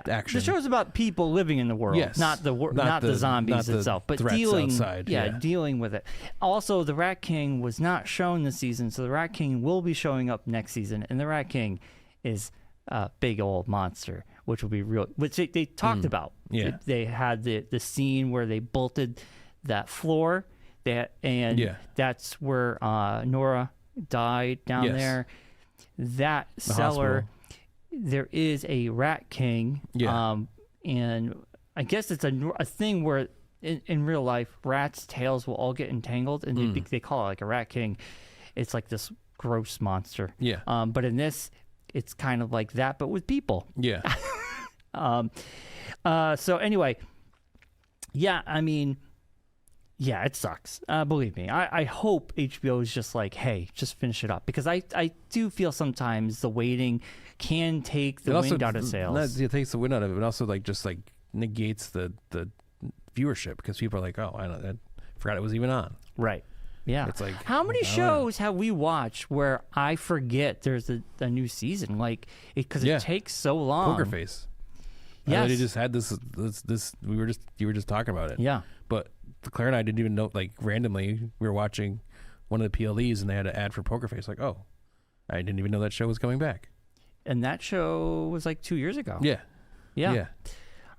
action. The show's about people living in the world, not the zombies itself, but dealing with it. Also, the Rat King was not shown this season, so the Rat King will be showing up next season, and the Rat King is a big old monster, which will be real. Which they talked about. Yeah. They had the scene where they bolted that floor, that's where Nora died down there. That cellar. Hospital. There is a Rat King, and I guess it's a thing where in real life rats' tails will all get entangled, and they call it like a Rat King. It's like this gross monster. Yeah. But in this, it's kind of like that, but with people. Yeah. So anyway, I mean, it sucks. Believe me. I hope HBO is just like, hey, just finish it up, because I do feel sometimes the waiting can take the wind out of sails. It takes the wind out of it, but also just negates the viewership, because people are like, oh, I forgot it was even on. Right. Yeah. It's like, how many shows have we watched where I forget there's a new season? Because it takes so long. Poker Face. Yes. I just had this. You were just talking about it. Yeah. But Claire and I didn't even know. Randomly, we were watching one of the PLEs, and they had an ad for Poker Face. Oh, I didn't even know that show was coming back. And that show was 2 years ago. Yeah.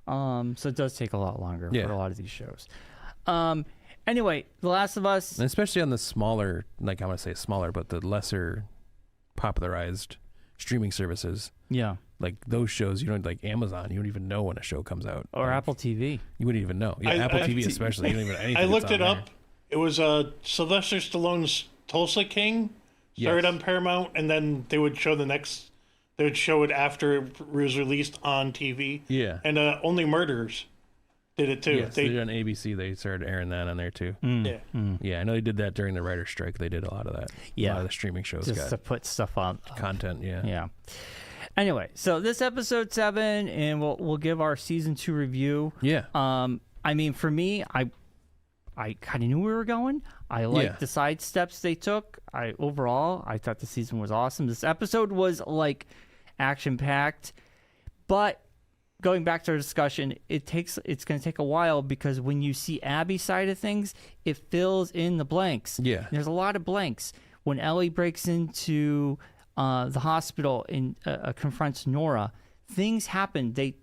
So it does take a lot longer for a lot of these shows. Anyway, The Last of Us, and especially on the smaller, I'm gonna say smaller, but the lesser popularized streaming services. Yeah. Those shows, you don't Amazon. You don't even know when a show comes out. Or Apple TV. You wouldn't even know. Yeah, Apple TV especially. You don't even know anything. I looked it up. It was Sylvester Stallone's Tulsa King. Started on Paramount, and then they would show they would show it after it was released on TV. Yeah. And Only Murders did it too. Yes, they did on ABC. They started airing that on there too. Yeah, I know they did that during the writer's strike. They did a lot of that. Yeah. A lot of the streaming shows just to put stuff on. Content, Yeah. Anyway, so this episode 7, and we'll give our season 2 review. Yeah. I mean, for me, I kind of knew we were going. I liked the side steps they took. Overall, I thought the season was awesome. This episode was action packed, but going back to our discussion, it's going to take a while, because when you see Abby's side of things, it fills in the blanks. Yeah. There's a lot of blanks. When Ellie breaks into the hospital and confronts Nora, things happen they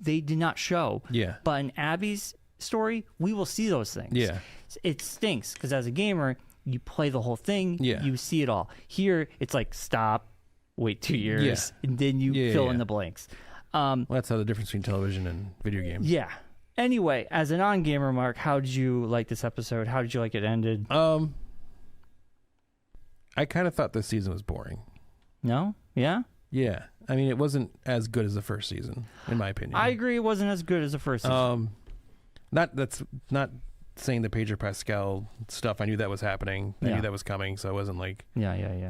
did not show. Yeah. But in Abby's story, we will see those things. Yeah. It stinks, because as a gamer, you play the whole thing. Yeah. You see it all. Here, it's stop, wait 2 years, and then you fill in the blanks. Well, that's how the difference between television and video games. Yeah. Anyway, as a non-gamer, Mark, how did you like this episode? How did you like it ended? I kind of thought this season was boring. No? Yeah? Yeah. I mean, it wasn't as good as the first season, in my opinion. I agree, it wasn't as good as the first season. That's not saying the Pedro Pascal stuff. I knew that was happening. I knew that was coming, so I wasn't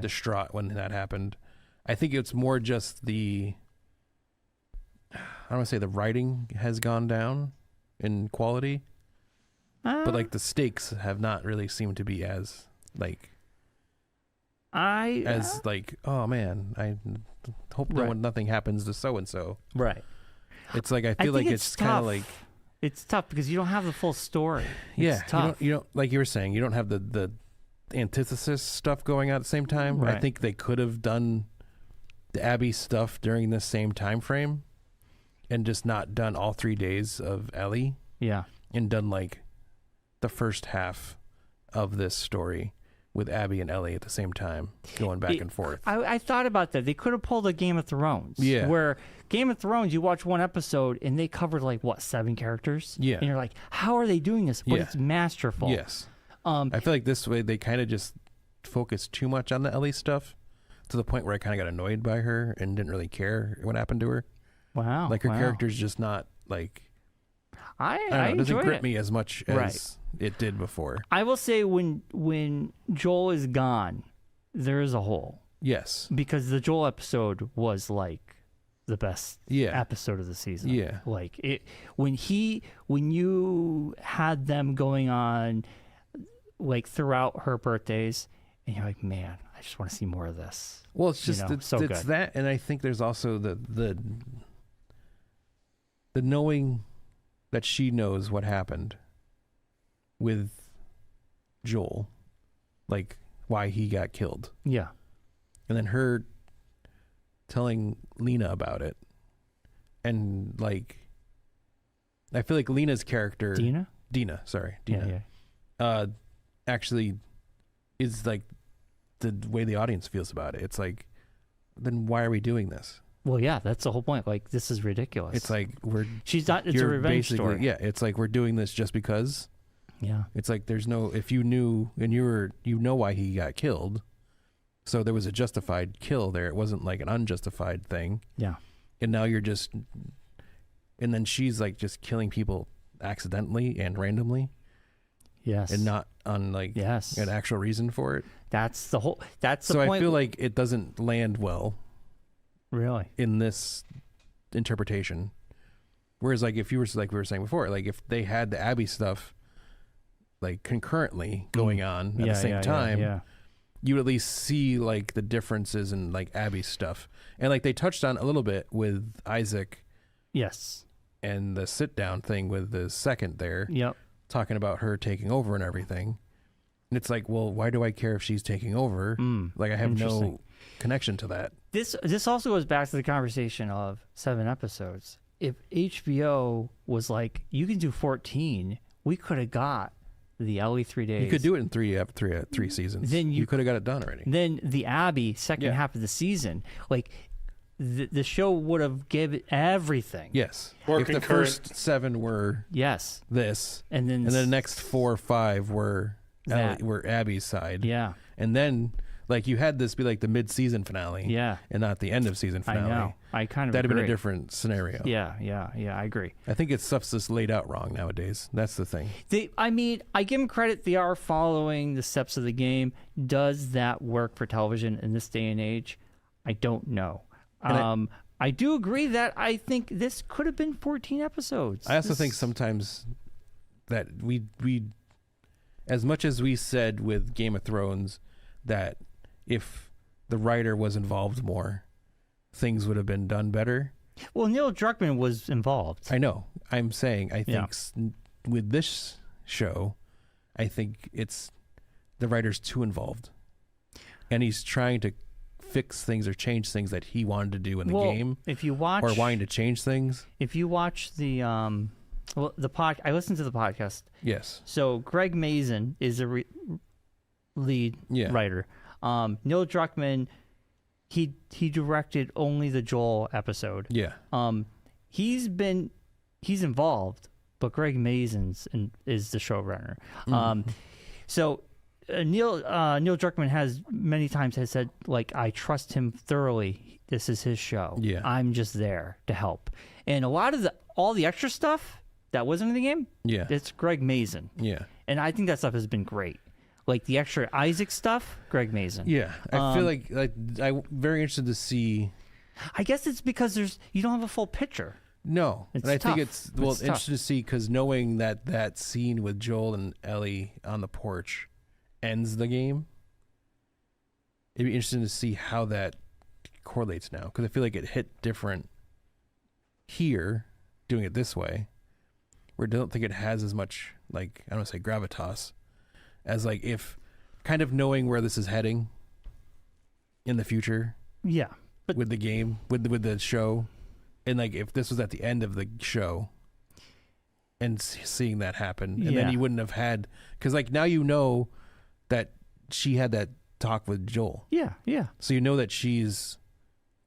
distraught when that happened. I think it's more just I don't want to say the writing has gone down in quality, but the stakes have not really seemed to be as oh man, I hope nothing happens to so and so. Right. It's I feel like it's kind of it's tough because you don't have the full story. It's tough. You don't like you were saying, you don't have the antithesis stuff going on at the same time. Right. I think they could have done the Abby stuff during the same time frame and just not done all 3 days of Ellie. Yeah. And done like the first half of this story with Abby and Ellie at the same time, going back and forth. I thought about that. They could have pulled a Game of Thrones. Yeah. Where Game of Thrones, you watch one episode and they covered like, 7 characters? Yeah. And you're like, how are they doing this? But it's masterful. Yes. I feel like this way they kind of just focused too much on the Ellie stuff to the point where I kind of got annoyed by her and didn't really care what happened to her. Wow. Like her character's just not like... I don't know, it doesn't grip it. me as much as it did before. I will say when Joel is gone, there is a hole. Yes. Because the Joel episode was like the best episode of the season. Yeah. Like it when you had them going on like throughout her birthdays and you're like, man, I just want to see more of this. Well, it's just it's good. that, and I think there's also the knowing that she knows what happened with Joel, like why he got killed. Yeah. And then her telling Lena about it. And like, I feel like Lena's character... Dina, sorry. Dina. Yeah. Actually is like the way the audience feels about it. It's like, then why are we doing this? Well, yeah, that's the whole point. Like, this is ridiculous. It's like she's not. It's a revenge story. Yeah, it's like we're doing this just because. Yeah. It's like there's no. If you knew and you know why he got killed, so there was a justified kill there. It wasn't like an unjustified thing. Yeah. And now you're just, and then she's like just killing people accidentally and randomly. Yes. And not on like an actual reason for it. That's the whole. That's the point. So point. I feel like it doesn't land well. Really? In this interpretation. Whereas like if you were like we were saying before, like if they had the Abby stuff like concurrently going on at the same time, you would at least see like the differences in like Abby's stuff. And like they touched on a little bit with Isaac. Yes. And the sit down thing with the second there. Yep. Talking about her taking over and everything. And it's like, well, why do I care if she's taking over? Like I have no connection to that. This also goes back to the conversation of 7 episodes. If HBO was like, you can do 14, we could have got the Ellie 3 days. You could do it in three seasons. Then you could have got it done already. Then the Abby second half of the season, like the show would have given everything. Yes. If the first 7 were this, and then the next 4 or 5 were Abby's side. Yeah. And then like you had this be like the mid-season finale. Yeah. And not the end of season finale. I know. I kind of That'd have been a different scenario. Yeah. I agree. I think stuff's just laid out wrong nowadays. That's the thing. I mean, I give them credit. They are following the steps of the game. Does that work for television in this day and age? I don't know. I do agree that I think this could have been 14 episodes. I also think sometimes that we as much as we said with Game of Thrones that if the writer was involved more, things would have been done better. Well, Neil Druckmann was involved. I know. I'm saying I think with this show, I think it's the writer's too involved. And he's trying to fix things or change things that he wanted to do in the game. If you watch, or wanting to change things. If you watch the I listened to the podcast. Yes. So Greg Mazin is a lead writer. Neil Druckmann, he directed only the Joel episode. Yeah. He's involved, but Greg Mazin is the showrunner. So Neil Druckmann has many times said, like, I trust him thoroughly. This is his show. Yeah. I'm just there to help. And a lot of all the extra stuff that wasn't in the game, it's Greg Mazin. Yeah. And I think that stuff has been great. Like the extra Isaac stuff, Greg Mazin. Yeah. I feel like I'm very interested to see. I guess it's because you don't have a full picture. No. It's and I tough. think it's interesting to see because knowing that scene with Joel and Ellie on the porch ends the game, it'd be interesting to see how that correlates now because I feel like it hit different here doing it this way where I don't think it has as much like I don't want to say gravitas as like if kind of knowing where this is heading in the future. Yeah. with the game, with the show, and like if this was at the end of the show, and seeing that happen, and then you wouldn't have had, because like now you know that she had that talk with Joel. Yeah, yeah. So you know that she's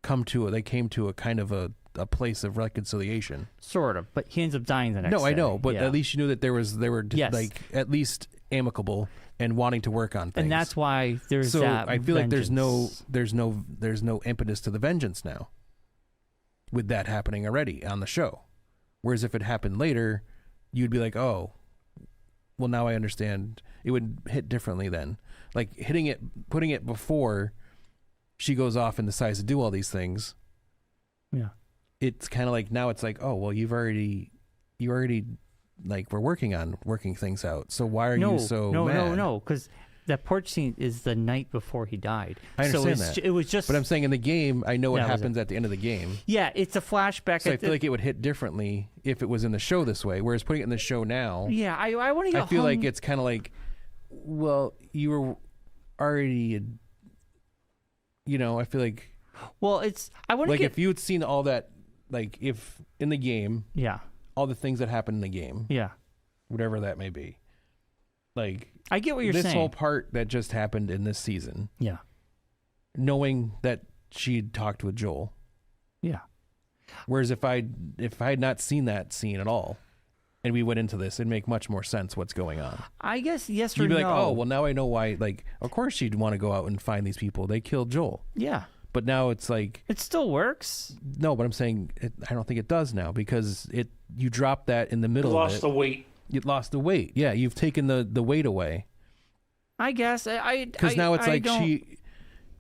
they came to a kind of a place of reconciliation. Sort of, but he ends up dying the next day. No, I know, but at least you knew that they were like at least amicable and wanting to work on things. And that's why there's so that I feel vengeance. like there's no impetus to the vengeance now with that happening already on the show. Whereas if it happened later, you'd be like, oh, well, now I understand. It would hit differently then. Like putting it before she goes off and decides to do all these things. Yeah. It's kind of like now it's like, oh, well, you already like we're working things out. So why are you so mad? No, because that porch scene is the night before he died. I understand that. It was just. But I'm saying in the game, I know what happens at the end of the game. Yeah, it's a flashback. So I feel like it would hit differently if it was in the show this way. Whereas putting it in the show now. Yeah, I want to get I feel like it's kind of like, well, you were already, I feel like. Well, I want to like if you had seen all that, like if in the game. Yeah. all the things that happen in the game. Yeah. Whatever that may be. Like I get what you're saying. This whole part that just happened in this season. Yeah. Knowing that she'd talked with Joel. Yeah. Whereas if I had not seen that scene at all, and we went into this, it'd make much more sense what's going on. I guess yes or no. You'd be like, oh, well, now I know why. Like, of course she'd want to go out and find these people. They killed Joel. Yeah. But now it's like... It still works. No, but I'm saying I don't think it does now because you dropped that in the middle of it. Lost the weight. You lost the weight. Yeah, you've taken the weight away. I guess. Because now it's like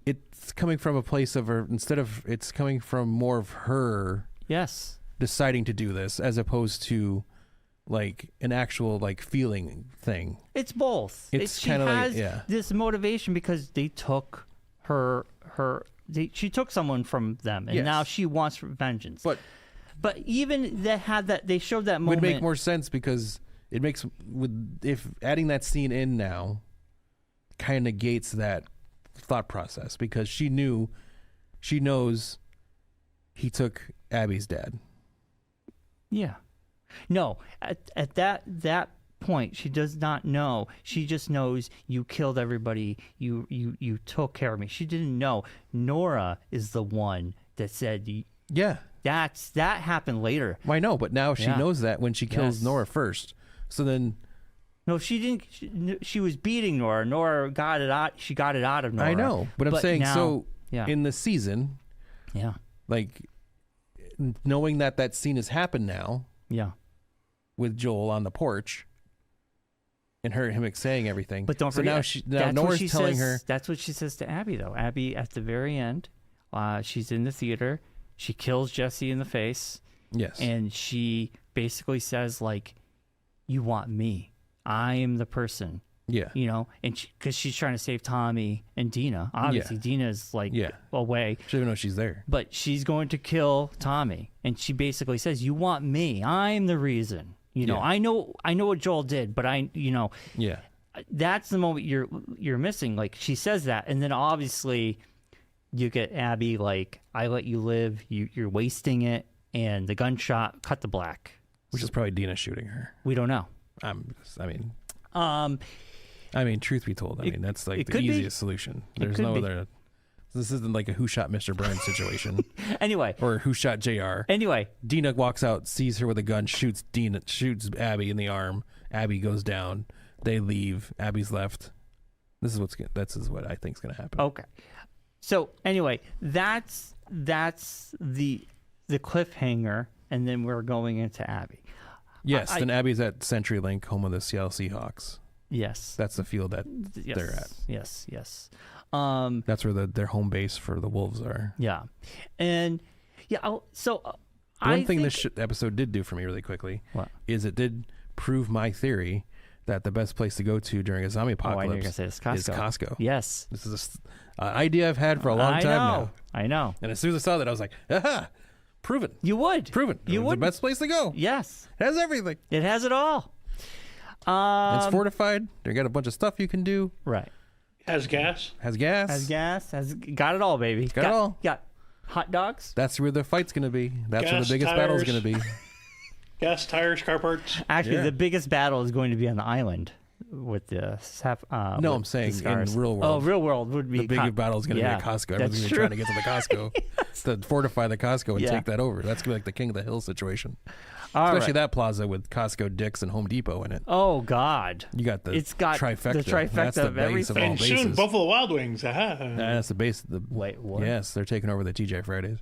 it's coming from a place of her, instead of, it's coming from more of her yes deciding to do this as opposed to like an actual like feeling thing. It's both. It's kind of like, yeah. This motivation because they took she took someone from them and now she wants vengeance. But even they showed that moment would make more sense because it makes if adding that scene in now kind of negates that thought process because she knows he took Abby's dad. Yeah. No, at that point she does not know. She just knows you killed everybody. You took care of me. She didn't know. Nora is the one that said yeah. That happened later. Well, I know, but now she knows that when she kills Nora first. So then no, she didn't. She was beating Nora. Nora got it out. She got it out of Nora. I know, but I'm saying now, in the season, like knowing that scene has happened now, with Joel on the porch, and him saying everything. But don't forget, now Nora's telling her. That's what she says to Abby, though. Abby, at the very end, she's in the theater. She kills Jesse in the face. Yes, and she basically says like, "You want me." I am the person. Yeah. And because she's trying to save Tommy and Dina. Obviously, Dina's like away. She doesn't know she's there. But she's going to kill Tommy. And she basically says, you want me. I'm the reason. I know what Joel did, but Yeah. That's the moment you're missing. Like, she says that. And then obviously you get Abby like, I let you live. You're wasting it. And the gunshot cut to black. Which is probably Dina shooting her. We don't know. Truth be told, that's like the easiest solution. There's no other. This isn't like a who shot Mr. Bryan situation. Anyway. Or who shot JR. Anyway. Dina walks out, sees her with a gun, shoots Abby in the arm. Abby goes down. They leave. Abby's left. This is what I think is going to happen. Okay. So anyway, that's the cliffhanger, and then we're going into Abby. Yes, then Abby's at CenturyLink, home of the Seattle Seahawks. Yes. That's the field that they're at. Yes. That's where their home base for the Wolves are. Yeah. And, one thing this episode did do for me really quickly is it did prove my theory that the best place to go to during a zombie apocalypse is Costco. Yes. This is an idea I've had for a long time now. I know. And as soon as I saw that, I was like, aha! Proven. You would. Proven. You would. The best place to go. Yes. It has everything. It has it all. It's fortified. They got a bunch of stuff you can do. Right. Has gas. Has gas. Got it all, baby. Got it all. Yeah. Hot dogs? That's where the fight's going to be. That's where Gas, the biggest tires. battle's going to be. Gas, tires, car parts. Actually, Yeah. the biggest battle is going to be on the island with the No, with I'm saying the scars. in real world. Oh, real world would be The big battle is going to be at Costco. Everyone's going to be trying to get to the Costco to fortify the Costco and take that over. That's going to be like the King of the Hill situation. Especially that plaza with Costco, Dick's, and Home Depot in it. Oh God! You got the It's got trifecta. the trifecta That's the of base of all And bases. soon, Buffalo Wild Wings. Aha. That's the base of the. Wait, what? Yes, they're taking over the TJ Fridays.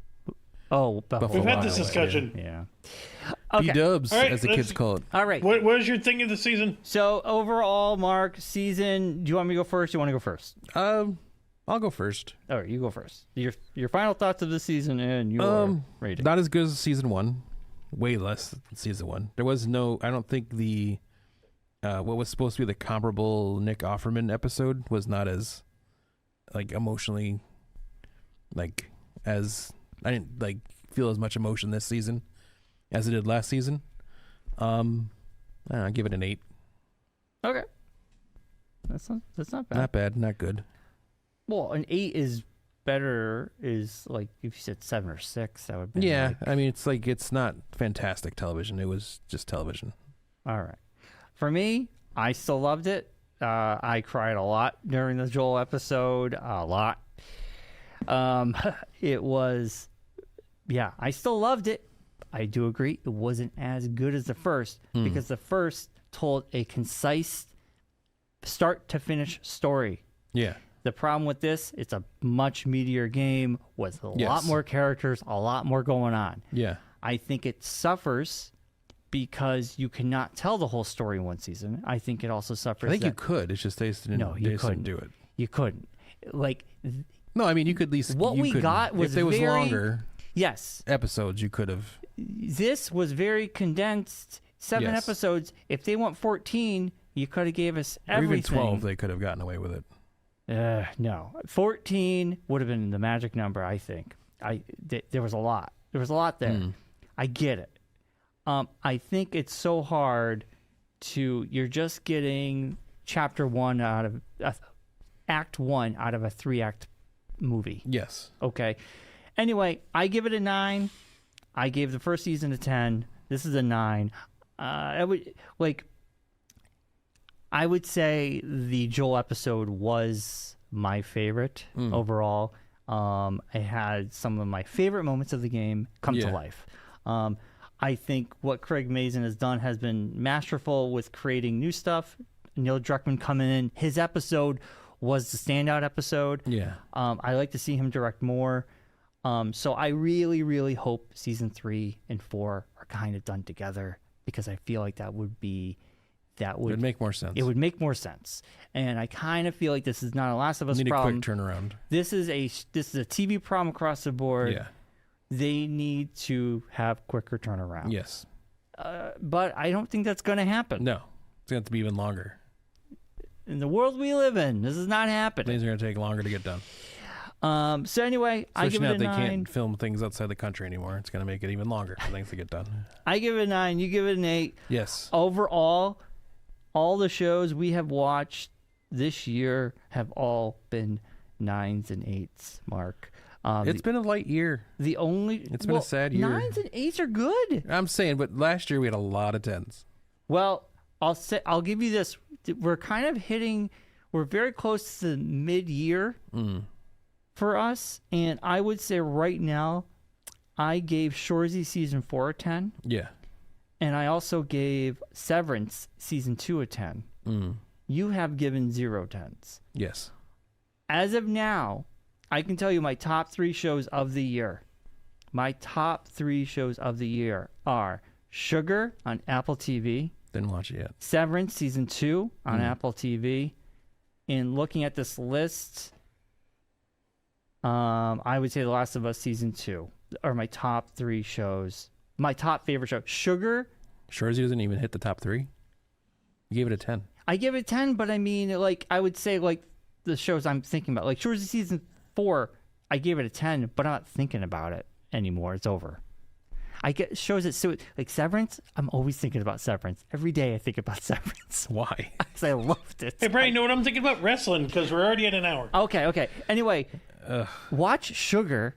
Oh, Buffalo We've had Wild this Wings, discussion. yeah. Okay. B-dubs, All right, as the kids call it. All right. What is your thing of the season? So overall, Mark, season. Do you want me to go first? Or do you want to go first? I'll go first. All right, you go first. Your final thoughts of the season and your rating. Not as good as season one. Way less than season one. There was no. I don't think the what was supposed to be the comparable Nick Offerman episode was not as like emotionally like as I didn't like feel as much emotion this season as I did last season. I don't know, I give it an 8. Okay. That's not bad. Not bad, not good. Well, an 8 is better. Is like if you said 7 or 6, that would be. Yeah, like, I mean it's not fantastic television. It was just television. all right. For me, I still loved it. I cried a lot during the Joel episode. A lot. It was. Yeah, I still loved it. I do agree it wasn't as good as the first because the first told a concise start to finish story. Yeah. The problem with this, it's a much meatier game with a lot more characters, a lot more going on. Yeah. I think it suffers because you cannot tell the whole story in one season. I think it also suffers. I think you could. It's just they just didn't, they just didn't do it. You couldn't. Like, No, I mean you could at least what you we could, got was if it was very- longer yes, episodes you could have. this was very condensed. 7 Yes. episodes. If they want 14, you could have gave us Or everything. even 12 they could have gotten away with it. No, 14 would have been the magic number. I think. There was a lot. There was a lot there. I get it. I think it's so hard to. You're just getting chapter 1 out of act 1 out of a 3-act movie. Yes. Okay. Anyway, I give it a 9. I gave the first season a 10. This is a 9. I would say the Joel episode was my favorite overall. It had some of my favorite moments of the game come to life. I think what Craig Mazin has done has been masterful with creating new stuff. Neil Druckmann coming in. His episode was the standout episode. Yeah. I like to see him direct more. So I really, really hope season 3 and 4 are kind of done together because I feel like that would It would make more sense. it would make more sense. And I kind of feel like this is not a Last of Us Need problem. a quick turnaround. This is a TV problem across the board. Yeah. They need to have quicker turnaround. Yes. But I don't think that's going to happen. No. It's going to have to be even longer. In the world we live in, this is not happening. Things are going to take longer to get done. So anyway, I give Especially it now a they 9. can't film things outside the country anymore. It's going to make it even longer for things to get done. I give it a 9. You give it an 8. Yes. Overall, all the shows we have watched this year have all been 9s and 8s, Mark. It's been a light year. It's been a sad year. 9s and 8s are good. I'm saying, but last year we had a lot of 10s. Well, I'll give you this. We're kind of we're very close to mid-year for us, and I would say right now I gave Shoresy season 4 a 10. Yeah. And I also gave Severance season 2 a 10. You have given 0 10s. Yes. As of now, I can tell you my top 3 shows of the year. My top 3 shows of the year are Sugar on Apple TV. Didn't watch it yet. Severance season 2 on Apple TV. And looking at this list, I would say The Last of Us season 2 are my top 3 shows. My top favorite show. Sugar. Shoresy doesn't even hit the top 3. You gave it a 10. I give it 10, but I mean, like, I would say, like, the shows I'm thinking about. Like, Shoresy season 4, I gave it a 10, but I'm not thinking about it anymore. It's over. I get shows that so like Severance. I'm always thinking about Severance. Every day I think about Severance. Why? Because I loved it. Hey, Brian, you know what I'm thinking about? Wrestling, because we're already at an hour. Okay. Anyway, watch Sugar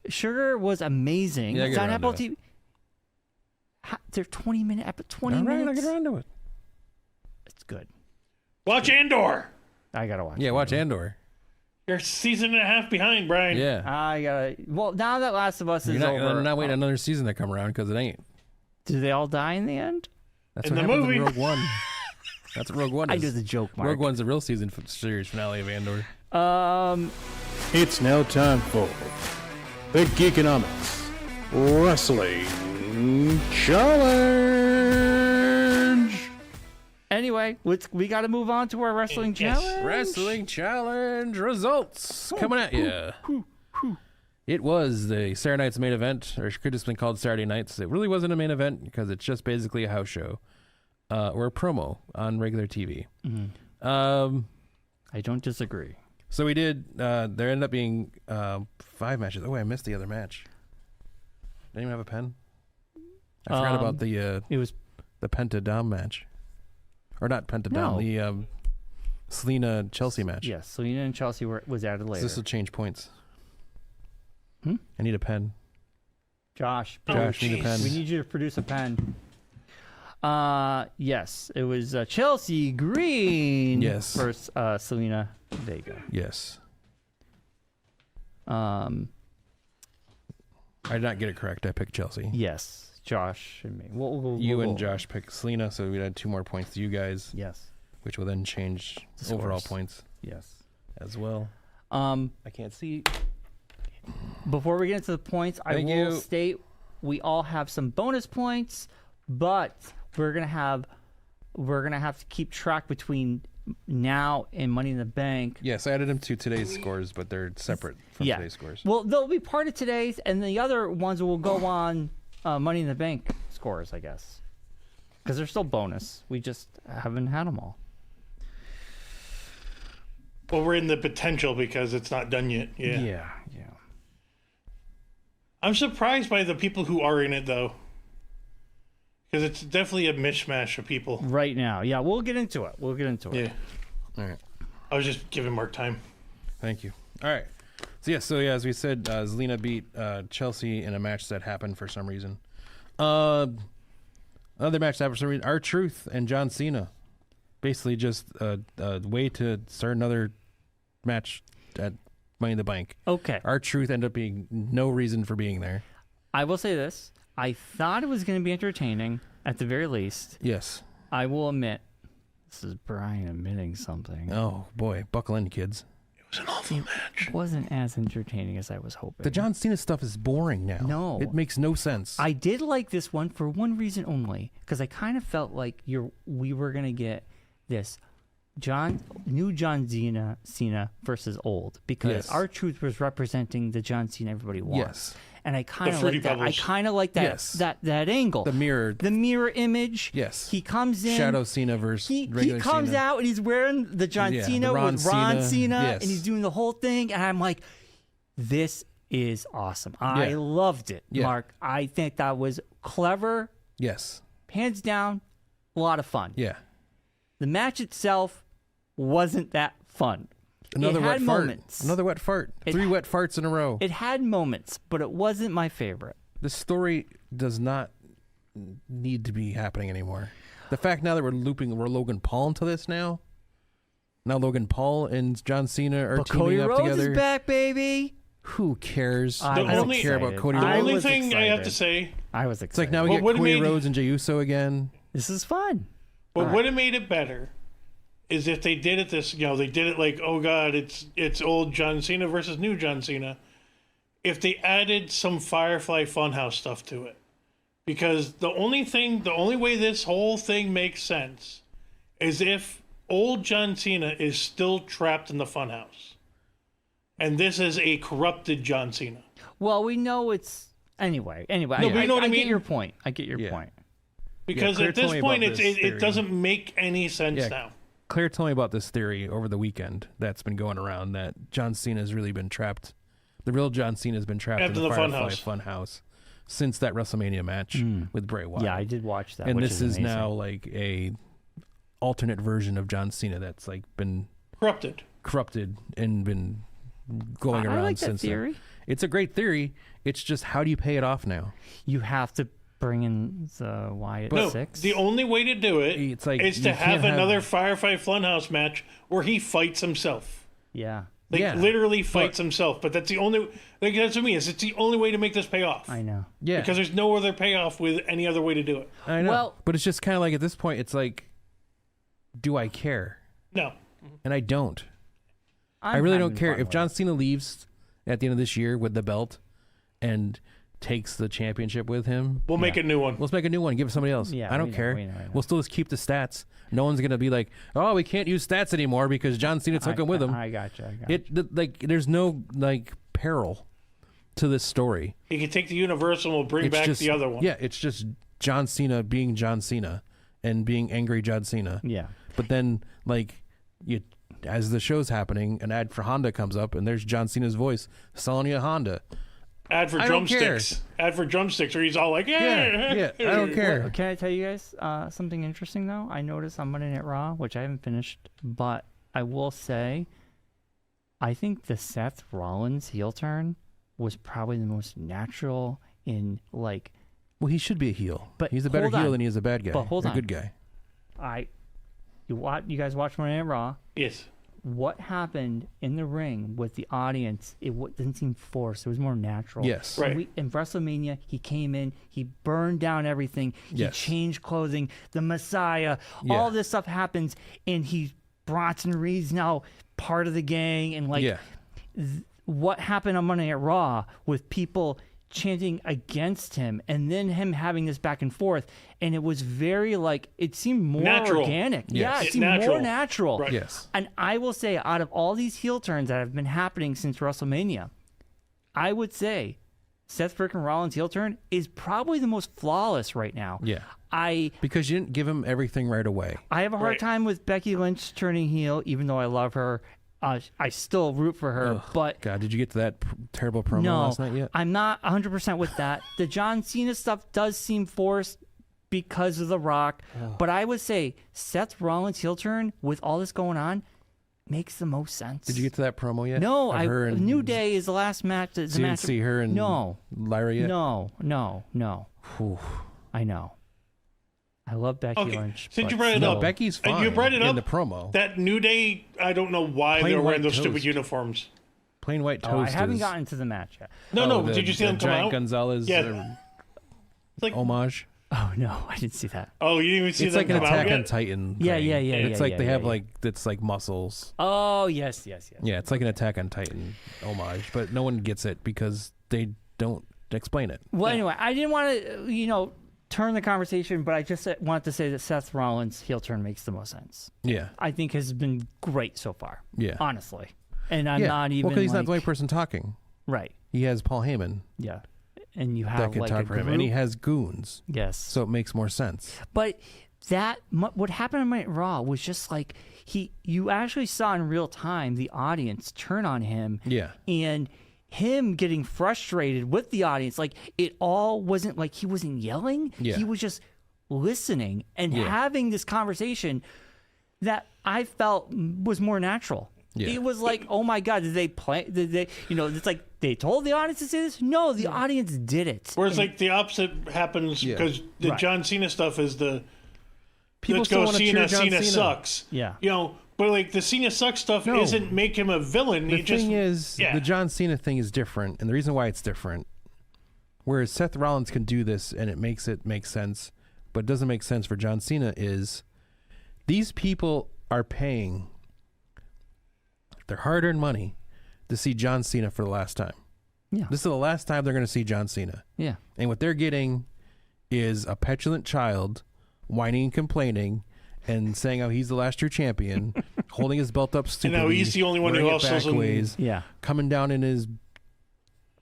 Sugar was amazing. Yeah, it's on Apple TV. They're 20-minute, 20 minutes. I'll get around to it. It's good. Watch Andor. I gotta watch. Yeah, watch Andor. You're a season and a half behind, Brian. Yeah. I gotta. Well, now that Last of Us is over, I'm not waiting another season to come around because it ain't. do they all die in the end? That's In what the happens movie. in Rogue One. That's what Rogue One is. I do the joke, Mark. Rogue One's the real series finale of Andor. It's now time for the Geekonomics Wrestling Challenge. Anyway, we got to move on to our wrestling challenge. Wrestling Challenge results coming at you. It was the Saturday night's main event, or it could have just been called Saturday nights. It really wasn't a main event because it's just basically a house show or a promo on regular TV. I don't disagree. So we did. There ended up being 5 matches. Oh, I missed the other match. Didn't even have a pen. I forgot about the. It was the Pentadom match, or not Pentadom. No. The Selena Chelsea match. yes. Selena and Chelsea was added later. This will change points. I need a pen. Josh, Need a pen. we need you to produce a pen. Yes, it was Chelsea Green. Yes. Versus Selena Vega. Yes. Um. I did not get it correct. I picked Chelsea. Yes, Josh and me. You and Josh picked Selena, so we had 2 more points to you guys, Yes. which will then change The overall scores. points Yes. as well. I can't see. Before we get into the points, I Thank will you. state we all have some bonus points, but we're gonna have to keep track between now and Money in the Bank. Yes, I added them to today's scores, but they're separate from today's scores. Well, they'll be part of today's, and the other ones will go on Money in the Bank scores, I guess, because they're still bonus. We just haven't had them all. Well, we're in the potential because it's not done yet. Yeah. Yeah. I'm surprised by the people who are in it, though. Because it's definitely a mishmash of people. Right now, yeah, we'll get into it. Yeah. All right. I was just giving Mark time. Thank you. All right. So as we said, Zelina beat Chelsea in a match that happened for some reason. Another match that happened for some reason. R-Truth and John Cena. Basically just a way to start another match at Money in the Bank. Okay. R-Truth ended up being no reason for being there. I will say this. I thought it was going to be entertaining, at the very least. Yes. I will admit, this is Brian admitting something. Oh, boy. Buckle in, kids. It was an awful match. It wasn't as entertaining as I was hoping. The John Cena stuff is boring now. No. It makes no sense. I did like this one for one reason only, because I kind of felt like we were going to get this new John Cena versus old, because Yes. R-Truth was representing the John Cena everybody wants. Yes. And I kind of Fruity like that. Pebbles. I kind of like that, Yes. that angle. The mirror image. Yes. He comes in. Shadow Cena versus He regular comes Cena. out and he's wearing the John Yeah, Cena the Ron with Ron Cena. Cena, Yes. and he's doing the whole thing. And I'm like, this is awesome. I Yeah. loved it, Yeah. Mark. I think that was clever. Yes. Hands down, a lot of fun. Yeah. The match itself wasn't that fun. Another it wet had fart. moments. Another wet fart. 3 wet farts in a row. It had moments, but it wasn't my favorite. The story does not need to be happening anymore. The fact now that we're Logan Paul into this now. Now Logan Paul and John Cena are But teaming Cody up Rhodes together. is back, baby. Who cares? I I don't was care about excited. Cody The I Rhodes. only was thing I have to excited. say, I was It's like excited. now we Well, get what Cody made- Rhodes and Jey Uso again. This is fun. but would have made it better is if they did it they did it like, oh God, it's old John Cena versus new John Cena. If they added some Firefly Funhouse stuff to it. Because the only way this whole thing makes sense is if old John Cena is still trapped in the Funhouse. And this is a corrupted John Cena. Well, we know it's anyway. No, but you know what I I mean? get your point. I get your Yeah. point. Because Claire at told this me point, about this theory. it doesn't make any sense Yeah. now. Claire told me about this theory over the weekend that's been going around that John Cena's really been trapped. The real John Cena's been trapped After in the the Firefly Funhouse. Funhouse since that WrestleMania match with Bray Wyatt. Yeah, I did watch that. and which this is amazing. now like a alternate version of John Cena that's like been Corrupted. corrupted and been going I around like that since then. theory. It's a great theory. It's just, how do you pay it off now? You have to bring in the Wyatt Six. The only way to do it It's like, is to have another Firefly Funhouse match where he fights himself. Yeah. Literally fights himself. But that's the only... Like, that's what I mean. It's the only way to make this pay off. I know. Yeah. Because there's no other payoff with any other way to do it. I know. Well, but it's just kind of like, at this point, it's like, do I care? No. And I don't. I really don't care. If John Cena leaves at the end of this year with the belt and takes the championship with him, We'll make a new one. let's make a new one. Give it to somebody else. Yeah, I don't care. We'll still just keep the stats. No one's gonna be like, oh, we can't use stats anymore because John Cena took them with him. I gotcha. There's no peril to this story. He can take the Universal and we'll bring back the other one. Yeah, it's just John Cena being John Cena and being angry John Cena. Yeah. But then, as the show's happening, an ad for Honda comes up, and there's John Cena's voice selling you a Honda. Ad for drumsticks. Ad for drumsticks, where he's all like, yeah, I don't care. Can I tell you guys something interesting, though? I noticed on Monday Night Raw, which I haven't finished, but I will say, I think the Seth Rollins heel turn was probably the most natural in, like... Well, he should be a heel. But he's a better heel than he is a bad guy. But hold on. A good guy. You guys watch Monday Night Raw? Yes. What happened in the ring with the audience, it didn't seem forced. It was more natural. Yes. Right. In WrestleMania, he came in, he burned down everything, he changed clothing, the Messiah, all this stuff happens, and Bronson Reed's now part of the gang, and what happened on Monday Night Raw with people chanting against him and then him having this back and forth, and it was very it seemed more organic. Yes. Yeah, it seemed more natural. Right. Yes. And I will say, out of all these heel turns that have been happening since WrestleMania, I would say Seth freaking Rollins' heel turn is probably the most flawless right now. Yeah. Because you didn't give him everything right away. I have a hard time with Becky Lynch turning heel, even though I love her. I still root for her, but... God, did you get to that terrible promo last night yet? I'm not 100% with that. The John Cena stuff does seem forced because of The Rock, but I would say Seth Rollins' heel turn, with all this going on, makes the most sense. Did you get to that promo yet? No, New Day is the last match. You didn't see her and Lyra yet? No. Whew. I know. I love Becky Lynch. Since you brought it up, Becky's fine. You brought it up in the promo. That New Day, I don't know why they're wearing those stupid uniforms. Plain white toast. I haven't gotten to the match yet. No. Did you see them come Giant out? Gonzalez homage. Oh no, I didn't see that. Oh, you didn't even see it's them like an come out Attack yet? on Titan. Yeah. It's like they have it's like muscles. Oh yes. Yeah, it's like an Attack on Titan homage, but no one gets it because they don't explain it. Well, anyway, I didn't want to, turn the conversation, but I just wanted to say that Seth Rollins' heel turn makes the most sense. Yeah. I think has been great so far. Yeah. Honestly. And I'm not even because he's not the only person talking. Right. He has Paul Heyman. Yeah. And you have that can talk for him. And he has goons. Yes. So it makes more sense. But what happened on Monday Night Raw was just like you actually saw in real time the audience turn on him. Yeah. And him getting frustrated with the audience. Like, it all wasn't like he wasn't yelling. Yeah. He was just listening and having this conversation that I felt was more natural. Yeah. It was like, oh my God, did they, it's like they told the audience to say this? No, the audience did it. Whereas the opposite happens because the John Cena stuff is people let's go Cena sucks. Yeah. But the Cena sucks stuff isn't make him a villain. The thing is, the John Cena thing is different, and the reason why it's different, whereas Seth Rollins can do this and it makes sense, but it doesn't make sense for John Cena, is these people are paying their hard-earned money to see John Cena for the last time. Yeah. This is the last time they're going to see John Cena. Yeah. And what they're getting is a petulant child whining and complaining and saying how he's the last true champion, holding his belt up stupidly. And now he's the only one who also coming down in his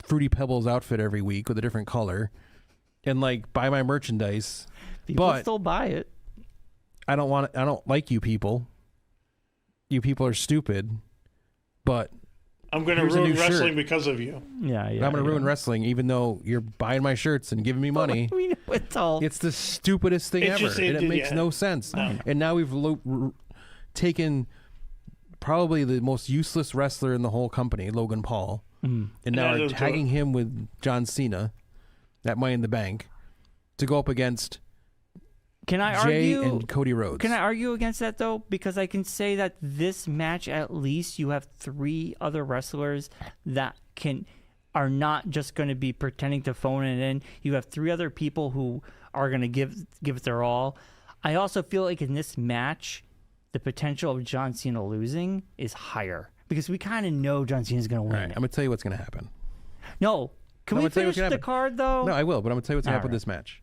Fruity Pebbles outfit every week with a different color, and buy my merchandise. People still buy it. I don't like you people. You people are stupid. But I'm going to ruin wrestling because of you. Yeah. I'm going to ruin wrestling, even though you're buying my shirts and giving me money. We know it's the stupidest thing ever, and it makes no sense. No. And now we've taken probably the most useless wrestler in the whole company, Logan Paul, and now are tagging him with John Cena at Money in the Bank to go up against Jay and Cody Rhodes. Can I argue against that, though? Because I can say that this match, at least, you have 3 other wrestlers that are not just going to be pretending to phone it in. You have 3 other people who are going to give it their all. I also feel like in this match, the potential of John Cena losing is higher because we kind of know John Cena's going to win. All right, I'm going to tell you what's going to happen. No. Can we finish the card, though? No, I will, but I'm going to tell you what's going to happen with this match.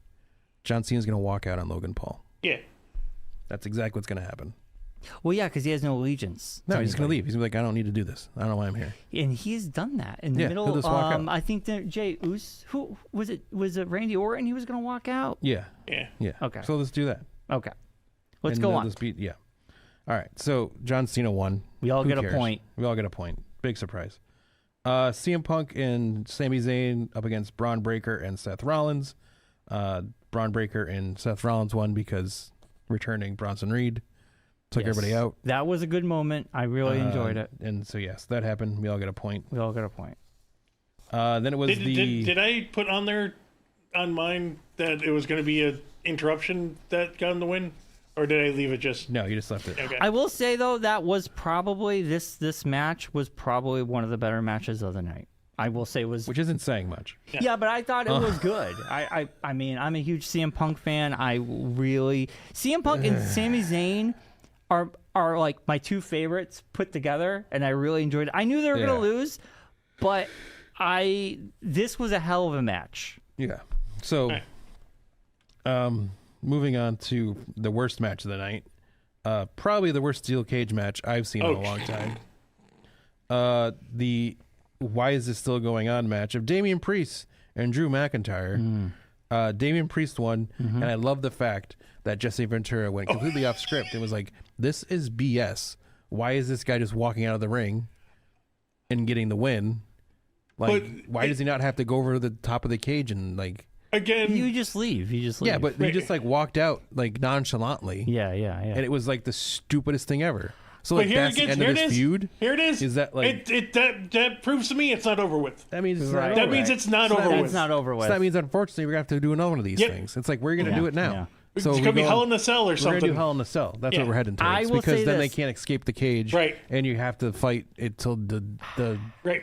John Cena's going to walk out on Logan Paul. Yeah. That's exactly what's going to happen. Well, yeah, because he has no allegiance. No, he's going to leave. He's going to be like, I don't need to do this. I don't know why I'm here. And he's done that in the middle. He'll just walk out. I think that Jay Uso, who was it? Was it Randy Orton? He was going to walk out. Yeah. Yeah. Okay. So let's do that. Okay. Let's go on. Yeah. All right. So John Cena won. We all get a point. We all get a point. Big surprise. CM Punk and Sami Zayn up against Braun Breaker and Seth Rollins. Braun Breaker and Seth Rollins won because returning Bronson Reed took everybody out. That was a good moment. I really enjoyed it. And so, yes, that happened. We all get a point. Then it was Did I put on there on mine that it was going to be an interruption that got him the win? Or did I leave it just... No, you just left it. Okay. I will say, though, that was probably... This match was probably one of the better matches of the night. I will say was... Which isn't saying much. Yeah, but I thought it was good. I mean, I'm a huge CM Punk fan. CM Punk and Sami Zayn are like my 2 favorites put together, and I really enjoyed it. I knew they were going to lose, but this was a hell of a match. Yeah. So, moving on to the worst match of the night. Probably the worst steel cage match I've seen in a long time. The why is this still going on match of Damian Priest and Drew McIntyre. Damian Priest won, and I love the fact that Jesse Ventura went completely off script and was like, this is BS. Why is this guy just walking out of the ring and getting the win? Like, why does he not have to go over to the top of the cage and like... Again, you just leave. Yeah, but he just like walked out like nonchalantly. Yeah. And it was like the stupidest thing ever. So like that's the end of this feud. Here it is. Is that like that proves to me it's not over with? That means it's Right. not That over. means it's not over with. It's not over with. So that means unfortunately we're gonna have to do another one of these things. It's like we're gonna do it now. Yeah. So It's gonna be Hell in a Cell or something. We're gonna do Hell in a Cell. That's what we're heading I towards. will Because say then they this. can't escape the cage. Right. And you have to fight it till the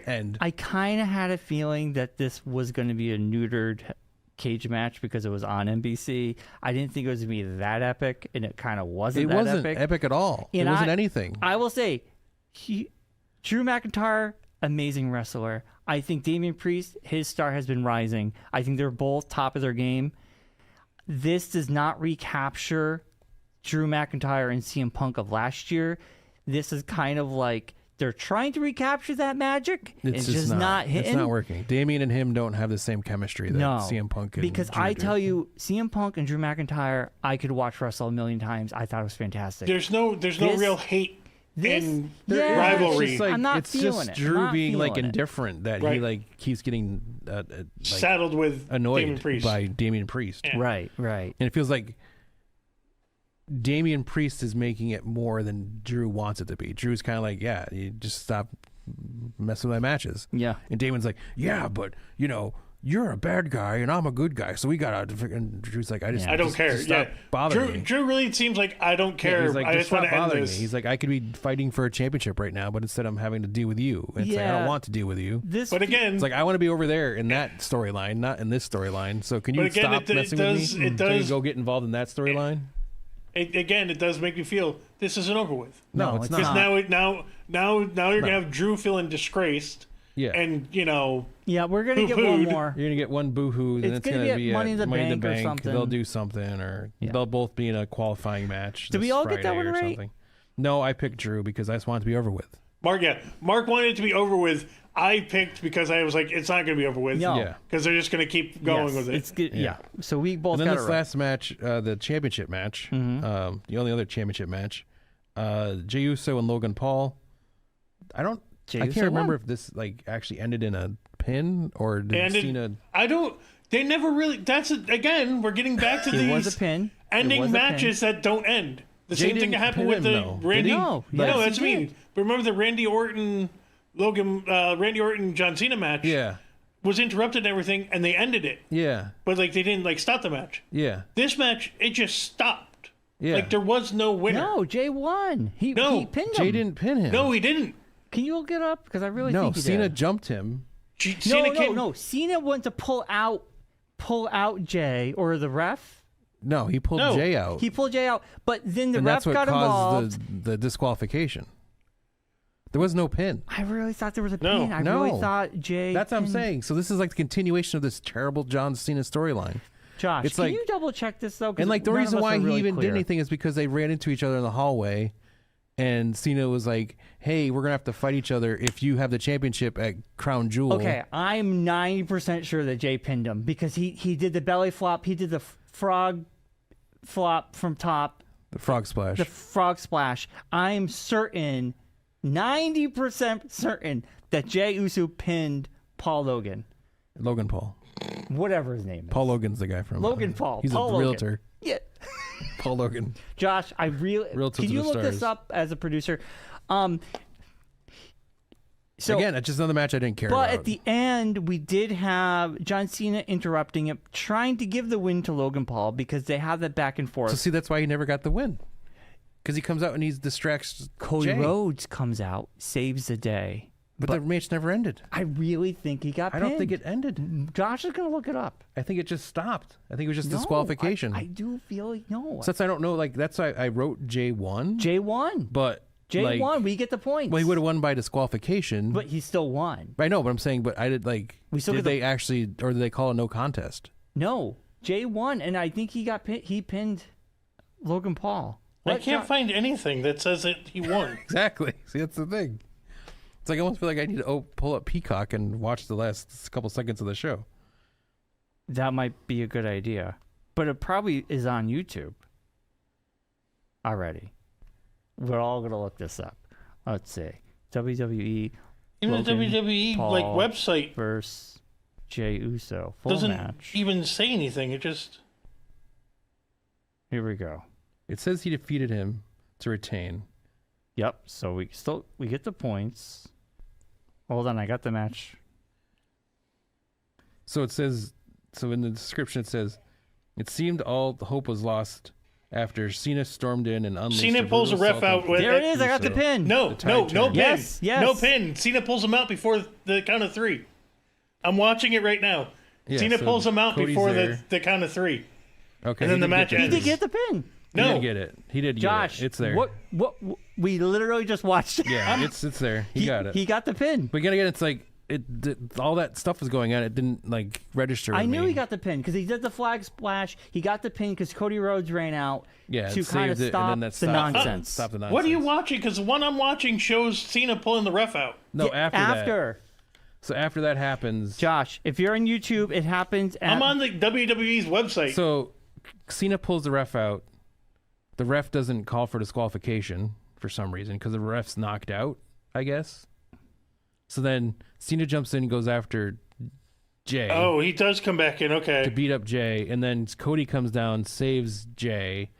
end. I kind of had a feeling that this was going to be a neutered cage match because it was on NBC. I didn't think it was going to be that epic, and it kind of wasn't. It wasn't epic at all. And it wasn't anything. I will say, Drew McIntyre, amazing wrestler. I think Damian Priest, his star has been rising. I think they're both top of their game. This does not recapture Drew McIntyre and CM Punk of last year. This is kind of like they're trying to recapture that magic. It's just not hitting. It's not working. Damian and him don't have the same chemistry that CM Punk and because Drew do. tell you, CM Punk and Drew McIntyre, I could watch wrestle a million times. I thought it was fantastic. There's no real hate in rivalry. It's, like, I'm not it's feeling just it. Drew being like indifferent that he like keeps getting saddled with annoyed by Damian Priest. Yeah. Right. And it feels like Damian Priest is making it more than Drew wants it to be. Drew's kind of like, yeah, you just stop messing with my matches. Yeah. And Damian's like, yeah, but you know, you're a bad guy and I'm a good guy, so we gotta. And Drew's like, I don't care. Just stop bothering me. Drew really seems like I don't care. Yeah, he's like, I just want to end this. Me. He's like, I could be fighting for a championship right now, but instead I'm having to deal with you. And it's like, I don't want to deal with you. But again, it's like I want to be over there in that storyline, not in this storyline. So can you stop messing with me? So you go get involved in that storyline. It does make me feel this isn't over with. No, it's not. Because now you're gonna have Drew feeling disgraced. Yeah. And you know. Yeah, we're gonna get one more. You're gonna get one boohoo, and it's gonna be Money in the Bank or something. They'll do something, or they'll both be in a qualifying match. Did we all get that one right? Something. No, I picked Drew because I just wanted it to be over with. Mark wanted it to be over with. I picked because I was like, it's not going to be over with. No. Yeah. Because they're just going to keep going with it. It's good. Yeah. So we both got it. And then this last match, the championship match, the only other championship match, Jey Uso and Logan Paul. I can't remember if this like actually ended in a pin or did Cena. They never really. Again, we're getting back to these. It was a pin. Ending matches that don't end. The same thing happened with the Randy. No, that's mean. But remember the Randy Orton Randy Orton John Cena match Yeah. was interrupted and everything, and they ended it. Yeah. But like they didn't like stop the match. Yeah. This match, it just stopped. Yeah. Like there was no winner. No, Jay won. He pinned him. Jay didn't pin him. No, he didn't. Can you look it up? Because I really No, think he Cena did. jumped him. No. Cena went to pull out Jay or the ref. No, he pulled Jay out. He pulled Jay out, but then the and ref that's what got caused involved. the disqualification. There was no pin. I really thought there was a No. pin. I really thought Jay. That's what I'm pinned- saying. So this is like the continuation of this terrible John Cena storyline. Josh, It's can like- you double check this though? 'Cause And like the none of reason us why are he really even clear. did anything is because they ran into each other in the hallway, and Cena was like, "Hey, we're gonna have to fight each other if you have the championship at Crown Jewel." Okay, I'm 90% sure that Jay pinned him because he did the belly flop. He did the frog flop from top. The frog splash. The frog splash. I'm certain, 90% certain that Jay Uso pinned Paul Logan. Logan Paul. Whatever his name is. Paul Logan's the guy from Logan Paul. He's Paul a Logan. realtor. Yeah. Paul Logan. Josh, I really Realtor can to you the look this stars. up as a producer? So Again, it's just another match I didn't care but about. at the end, we did have John Cena interrupting it, trying to give the win to Logan Paul because they have that back and forth. So see, that's why he never got the win. Because he comes out and he distracts Cody Jay. Rhodes comes out, saves the day. But the match never ended. I really think he got I pinned. don't think it ended. Josh is going to look it up. I think it just stopped. I think it was just No, disqualification. I do feel like, no. So that's I don't know. Like that's why I wrote Jay won. Jay won. But Jay like, won. We get the points. Well, he would have won by disqualification. But he still won. I know, but I'm saying, but I did like. We still did get the- they actually, or did they call a no contest? No. Jay won, and I think he pinned Logan Paul. I can't find anything that says that he won. Exactly. See, that's the thing. It's like I almost feel like I need to pull up Peacock and watch the last couple seconds of the show. That might be a good idea. But it probably is on YouTube already. We're all going to look this up. Let's see. WWE Even Logan the WWE Paul like website versus Jey Uso. Full doesn't match. even say anything. It just Here we go. It says he defeated him to retain. Yep. So we get the points. Hold on, I got the match. So it says, so in the description it says, it seemed all the hope was lost after Cena stormed in and unleashed. Cena pulls a ref out with There it is. I got the pin. no tide pin. turn. Yes, yes. No pin. Cena pulls him out before the count of three. I'm watching it right now. Yeah, Cena so pulls him out Cody's before there. the count of three. Okay. and then he the did match get He ends. did get the pin. He No. did get it. He did Josh, get it. It's there. What we literally just watched it. Yeah, it's there. He got it. He got the pin. But again, it's like all that stuff was going on. It didn't like register. I with knew me. he got the pin because he did the flag splash. He got the pin because Cody Rhodes ran out Yeah, to it kind of saved it, stop and then that the stopped. nonsense. Stop the nonsense. What are you watching? Because the one I'm watching shows Cena pulling the ref out. No, after that. After. So after that happens, Josh, if you're on YouTube, it happens. I'm on the WWE's website. so Cena pulls the ref out. The ref doesn't call for disqualification for some reason because the ref's knocked out, I guess. So then Cena jumps in and goes after Jay oh, he does come back in. to Okay. beat up Jay, and then Cody comes down, saves Jay.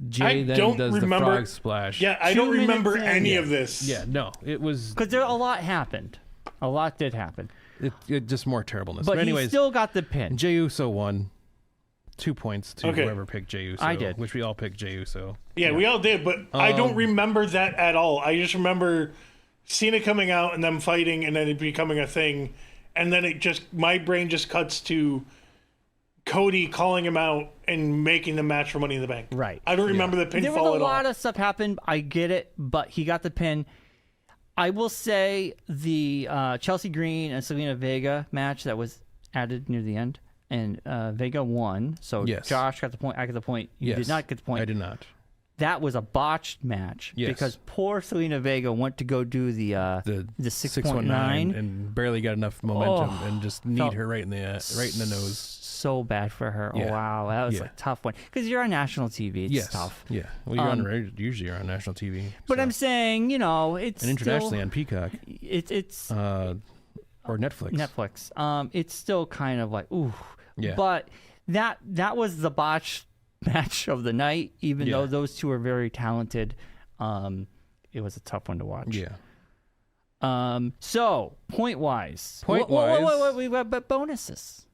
Jay I then don't does remember- the frog splash. Yeah, I 2 don't remember minutes in. any Yeah. of this. Yeah, no, it was because there a lot happened. A lot did happen, it just more terribleness. but anyways, he still got the pin. Jey Uso won 2 points to Okay. whoever picked Jey Uso. I did. Which we all picked Jey Uso. Yeah, we all did, but I don't remember that at all. I just remember Cena coming out and them fighting and then it becoming a thing. And then my brain just cuts to Cody calling him out and making the match for Money in the Bank. Right. I don't remember the pinfall There was a at lot all. of stuff happened. I get it, but he got the pin. I will say the Chelsea Green and Selena Vega match that was added near the end, and Vega won. So Yes. Josh got the point. I got the point. You Yes. did not get the point. I did not. That was a botched match Yes. because poor Selena Vega went to go do the 6.9 and barely got enough momentum and just kneed felt her right in the nose. So bad for her. Yeah. Oh, wow, that was Yeah. a tough one because you're on national TV. It's Yes. tough. Yeah. Well, you're usually you're on national TV. But so. I'm saying, it's and internationally still, on Peacock it's or Netflix. Netflix. It's still kind of like ooh. Yeah. But that was the botched match of the night. Even though those two are very talented, it was a tough one to watch. Yeah. So point wise, Point wait, we got bonuses.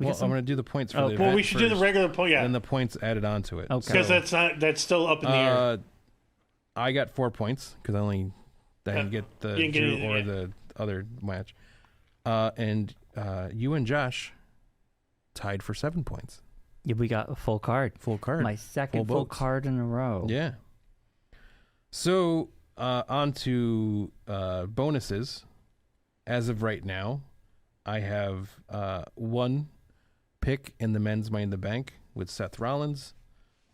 I'm going to do the points for the event. Well, we should do the regular point, and the points added onto it. Okay. Because that's still up in the air. I got 4 points because I didn't get the Drew or the other match. And you and Josh tied for 7 points. Yeah, we got a full card. Full card. My second full card in a row. Yeah. So on to bonuses. As of right now, I have one pick in the men's Money in the Bank with Seth Rollins.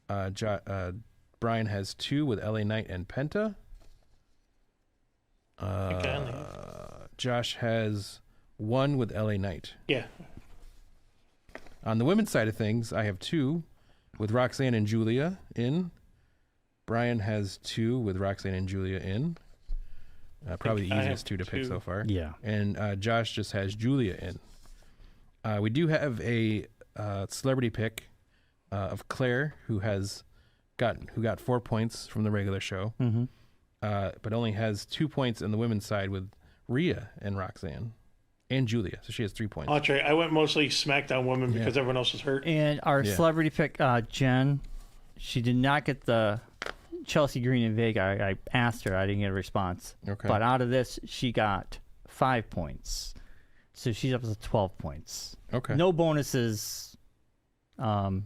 Brian has 2 with LA Knight and Penta. Josh has 1 with LA Knight. Yeah. On the women's side of things, I have 2 with Roxanne and Julia in. Brian has 2 with Roxanne and Julia in. Probably the easiest 2 to pick so far. Yeah. And Josh just has Julia in. We do have a celebrity pick of Claire, who got 4 points from the regular show, but only has 2 points in the women's side with Rhea and Roxanne and Julia. So she has 3 points. I'll try. I went mostly SmackDown women because everyone else was hurt. And our celebrity pick, Jen, she did not get the Chelsea Green and Vega. I asked her. I didn't get a response. Okay. But out of this, she got 5 points. So she's up to 12 points. Okay. No bonuses. I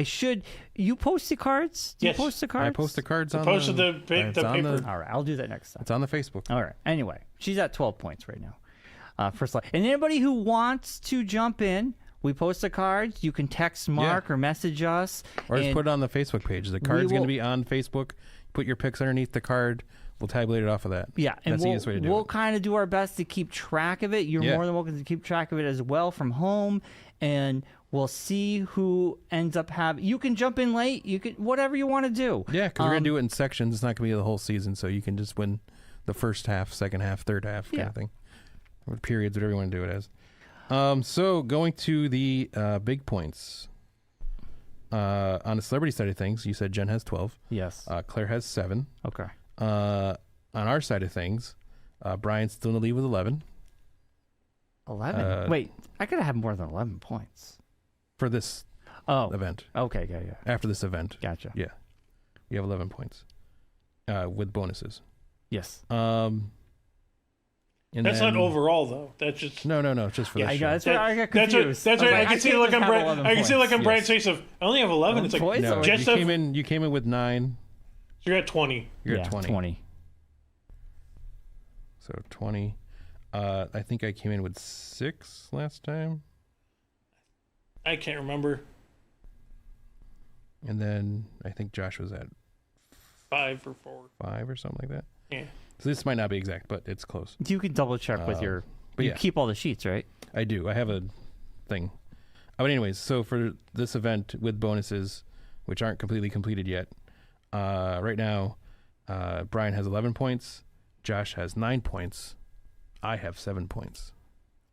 should. You post the cards? Do you post the cards? I post the cards on posted the paper. All right, I'll do that next time. It's on the Facebook. All right. Anyway, she's at 12 points right now. First, and anybody who wants to jump in, we post the cards. You can text Mark or message us. Or just put it on the Facebook page. The card's going to be on Facebook. Put your picks underneath the card. We'll tabulate it off of that. Yeah, and that's the easiest way to do it. We'll kind of do our best to keep track of it. You're more than welcome to keep track of it as well from home, and we'll see who ends up having. You can jump in late. You can whatever you want to do. Yeah, because we're gonna do it in sections. It's not gonna be the whole season, so you can just win the first half, second half, third half, kind of thing, or periods, whatever you want to do it as. So going to the big points. On the celebrity side of things, you said Jen has 12. Yes. Claire has 7. Okay. On our side of things, Brian's still in the lead with 11. 11? Wait, I could have had more than 11 points. For this event. Okay, yeah. After this event. Gotcha. Yeah. You have 11 points with bonuses. Yes. That's not overall, though. That's just... No. It's just for this show. That's where I got confused. That's right. I can see like on Brian's face of, I only have 11. It's like, no, you came in with 9. So you're at 20. You're at 20. 20. So 20. I think I came in with 6 last time. I can't remember. And then I think Josh was at 5 or 4. 5 or something like that. Yeah. So this might not be exact, but it's close. You can double check with your. But you keep all the sheets, right? I do. I have a thing. But anyways, so for this event with bonuses, which aren't completely completed yet, right now, Brian has 11 points. Josh has 9 points. I have 7 points.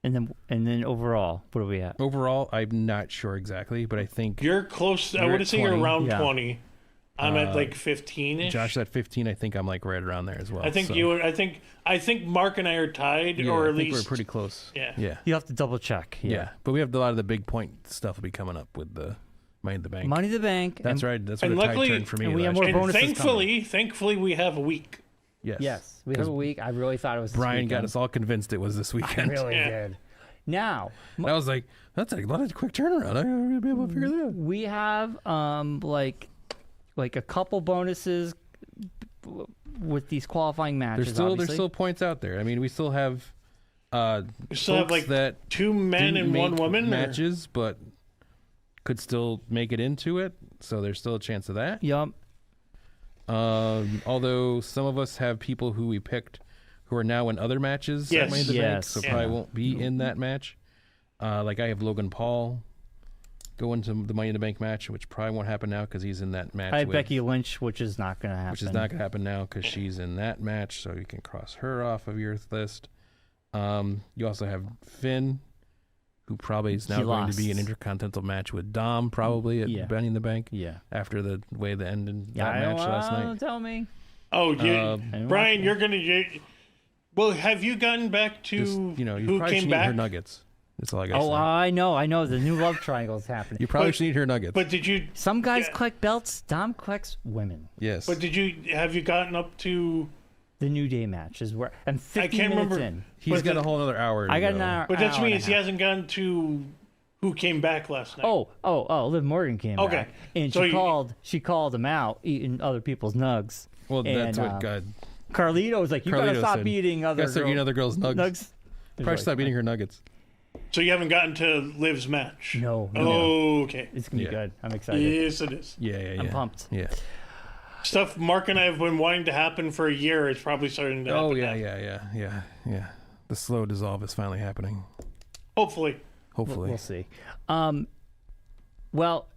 And then overall, what are we at? Overall, I'm not sure exactly, but I think you're close. I would say you're around 20. I'm at like 15ish. Josh at 15. I think I'm like right around there as well. I think I think Mark and I are tied, or at least we're pretty close. Yeah. You have to double check. Yeah. But we have a lot of the big point stuff will be coming up with the Money in the Bank. Money in the Bank. That's right. That's what a tide turned for me. And we have more bonuses thankfully, we have a week. Yes, we have a week. I really thought it was. Brian got us all convinced it was this weekend. I really did. Now, I was like, that's a lot of quick turnaround. I'm gonna be able to figure that out. We have like a couple bonuses with these qualifying matches. There's still points out there. I mean, we still have like that 2 men and 1 woman matches, but could still make it into it. So there's still a chance of that. Yup. Although some of us have people who we picked who are now in other matches at Money in the Bank, so probably won't be in that match. Like I have Logan Paul going to the Money in the Bank match, which probably won't happen now because he's in that match. I have Becky Lynch, which is not going to happen. Which is not going to happen now because she's in that match, so you can cross her off of your list. You also have Finn, who probably is now going to be an intercontinental match with Dom, probably at Money in the Bank. Yeah. After the way that ended that match last night. Don't tell me. Oh, yeah. Brian, you're going to... Well, have you gotten back to Just, you who probably came should back? eat her nuggets. That's all I got to Oh, say. I know. The new love triangle is happening. You probably should eat her nuggets. But did you... Some guys collect belts. Dom collects women. Yes. But have you gotten up to... The New Day match is where I'm 50 minutes in. He's got a whole other hour to I got go. an hour. But that hour means and he a half. hasn't gotten to who came back last night. Oh, Liv Morgan came back. And So she called him out eating other people's nugs. Well, that's And, what God. Carlito was like, you gotta Carlito stop said, eating other start eating other girls' nugs. Probably stop eating her nuggets. So you haven't gotten to Liv's match? No. Oh, okay. It's gonna be Yeah. good. I'm excited. Yes, it is. Yeah. I'm pumped. Yeah. Stuff Mark and I have been wanting to happen for a year. It's probably starting to happen. Oh, now. yeah. The slow dissolve is finally happening. Hopefully. Hopefully. We'll see. Well,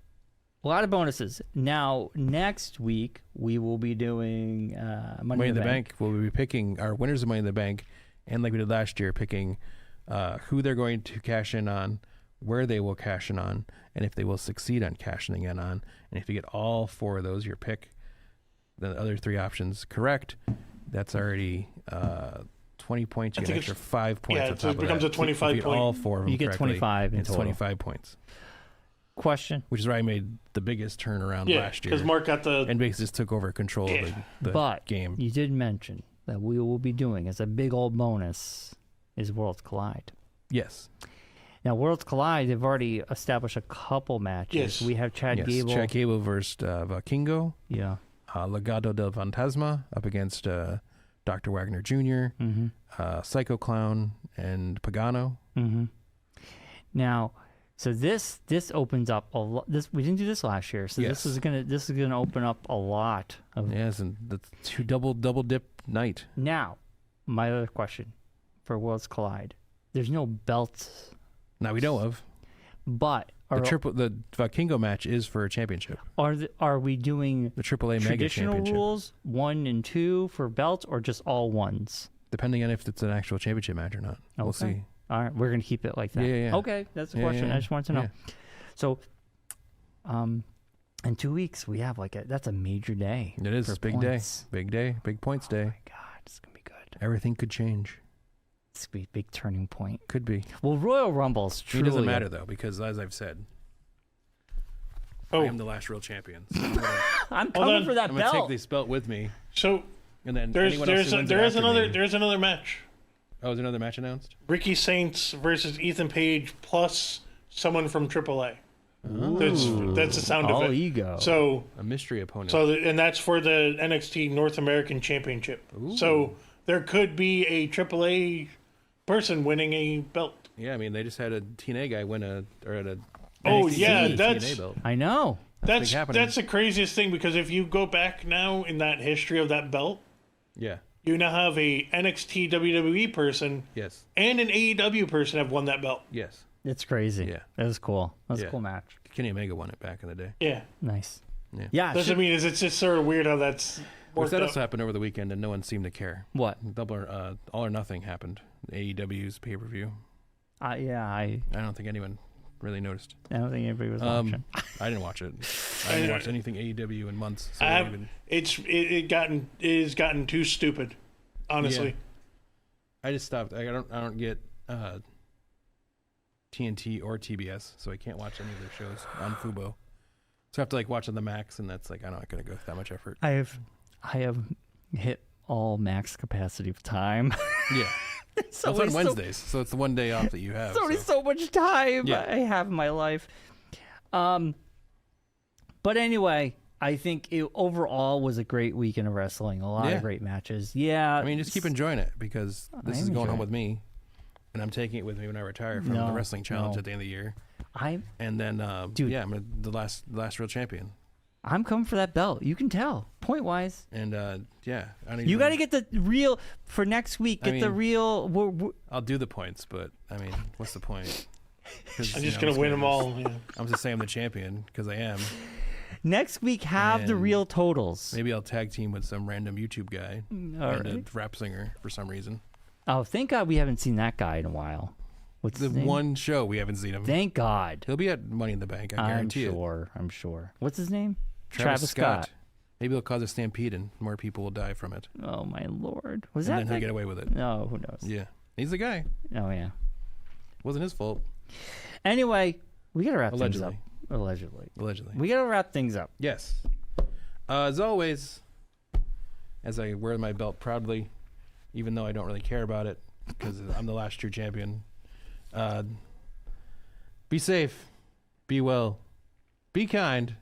a lot of bonuses. Now, next week, we will be doing Money in the Bank. We'll be picking our winners of Money in the Bank, and like we did last year, picking who they're going to cash in on, where they will cash in on, and if they will succeed on cashing in on. And if you get all 4 of those, your pick, the other 3 options correct, that's already 20 points. You get an extra 5 points on top so it becomes of that. a 25 If you get point. all 4 of them You get correctly, 25 in it's total. 25 points. Question. Which is why I made the biggest turnaround Yeah, last year. because Mark got the... And basically just took over control of the But game. you did mention that we will be doing as a big old bonus is Worlds Collide. Yes. Now, Worlds Collide, they've already established a couple matches. Yes. We have Chad Gable. Chad Gable versus Vikingo. Yeah. Legado del Fantasma up against Dr. Wagner Jr., Psycho Clown, and Pagano. Now, so this opens up a lot. We didn't do this last year, so Yes. this is gonna open up a lot of. Yes, and the 2 double dip night. Now, my other question for Worlds Collide: there's no belts, Now we know of. but The Vikingo match is for a championship. are we doing The AAA Mega traditional Championship. rules 1 and 2 for belts, or just all ones? Depending on if it's an actual championship match or not. We'll Okay. see. All right, we're gonna keep it like that. Yeah. Okay, that's the Yeah, question. yeah, I just wanted to know. yeah. So, in 2 weeks we have that's a major day. It is. for It's a big points. day. Big day. Big points day. Oh my God, it's gonna be good. Everything could change. It's gonna be a big turning point. Could be. Well, Royal Rumble's It truly. doesn't matter, though, because as I've said, I am the last real champion. So I'm Hold coming on. for that I'm going to belt. take this belt with me. So And then there's anyone else who wins it after me- there's another match. Oh, is another match announced? Ricky Saints versus Ethan Page plus someone from AAA. That's the sound All of it. ego. So A mystery opponent. and that's for the NXT North American Championship. So there could be a AAA person winning a belt. Yeah, I mean, they just had a TNA guy win a Oh NXT yeah, TNA that's belt. I know. that's big happening. that's the craziest thing, because if you go back now in that history of that belt, Yeah. you now have a NXT WWE person Yes. and an AEW person have won that belt. Yes. It's crazy. Yeah. That was cool. That was Yeah. a cool match. Kenny Omega won it back in the day. Yeah. Nice. Yeah. Yeah. Doesn't mean it's just sort of weird how that's But worked that out. also happened over the weekend, and no one seemed to care. What? All or Nothing happened. AEW's pay-per-view. Yeah. I I don't think anyone really noticed. don't think anybody was watching. I didn't watch it. I haven't watched anything AEW in months. So I don't even, It has gotten too stupid, honestly. Yeah. I just stopped. I don't get TNT or TBS, so I can't watch any of their shows on Fubo. So I have to watch on the Max, and that's I'm not going to go through that much effort. I have hit all max capacity of time. Yeah. So It's on Wednesdays, so it's the one day off that you have. There's only so. so much time Yeah. I have in my life. But anyway, I think it overall was a great weekend of wrestling. A lot Yeah. of great matches. Yeah. I mean, just keep enjoying it, because this I is am going home enjoying with me, and I'm taking it with me when I retire from the wrestling challenge at the end of the year. And then, Dude. yeah, I'm the last real champion. I'm coming for that belt. You can tell. Point wise. And yeah, You got to get the real for next week. Get the real. I'll do the points, but I mean, what's the point? I'm just going to win them all. Yeah. I'm just saying I'm the champion because I am. Next week, have the And real totals. Maybe I'll tag team with some random YouTube guy All and a right. rap singer for some reason. Oh, thank God we haven't seen that guy in a while. What's The his name? one show we haven't seen him. Thank God. He'll be at Money in the Bank, I I'm guarantee it. sure. I'm sure. What's his name? Travis Scott. Maybe it'll cause a stampede and more people will die from it. Oh my lord! Was and that? then he'll get away with it. No, who knows? Yeah, he's the guy. Oh yeah. Wasn't his fault. Anyway, we gotta wrap things Allegedly. up. Allegedly. We gotta wrap things up. Yes. As always, as I wear my belt proudly, even though I don't really care about it, because I'm the last true champion. Be safe. Be well. Be kind.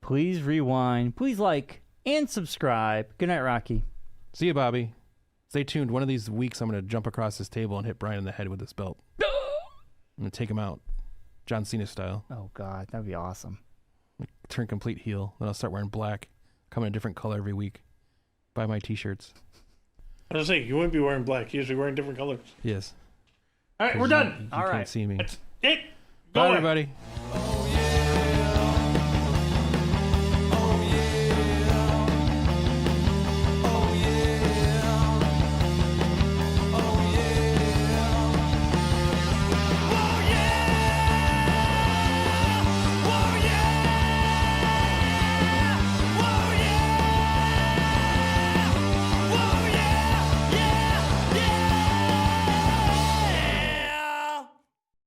Please rewind. Please like and subscribe. Good night, Rocky. See you, Bobby. Stay tuned. One of these weeks, I'm going to jump across this table and hit Bryan in the head with this belt. I'm going to take him out. John Cena style. Oh, God. That'd be awesome. Turn complete heel. Then I'll start wearing black. Come in a different color every week. Buy my t-shirts. I was saying, you wouldn't be wearing black. You'd be wearing different colors. Yes. All right, we're done. You can't see me. That's it. Bye, Go away. everybody.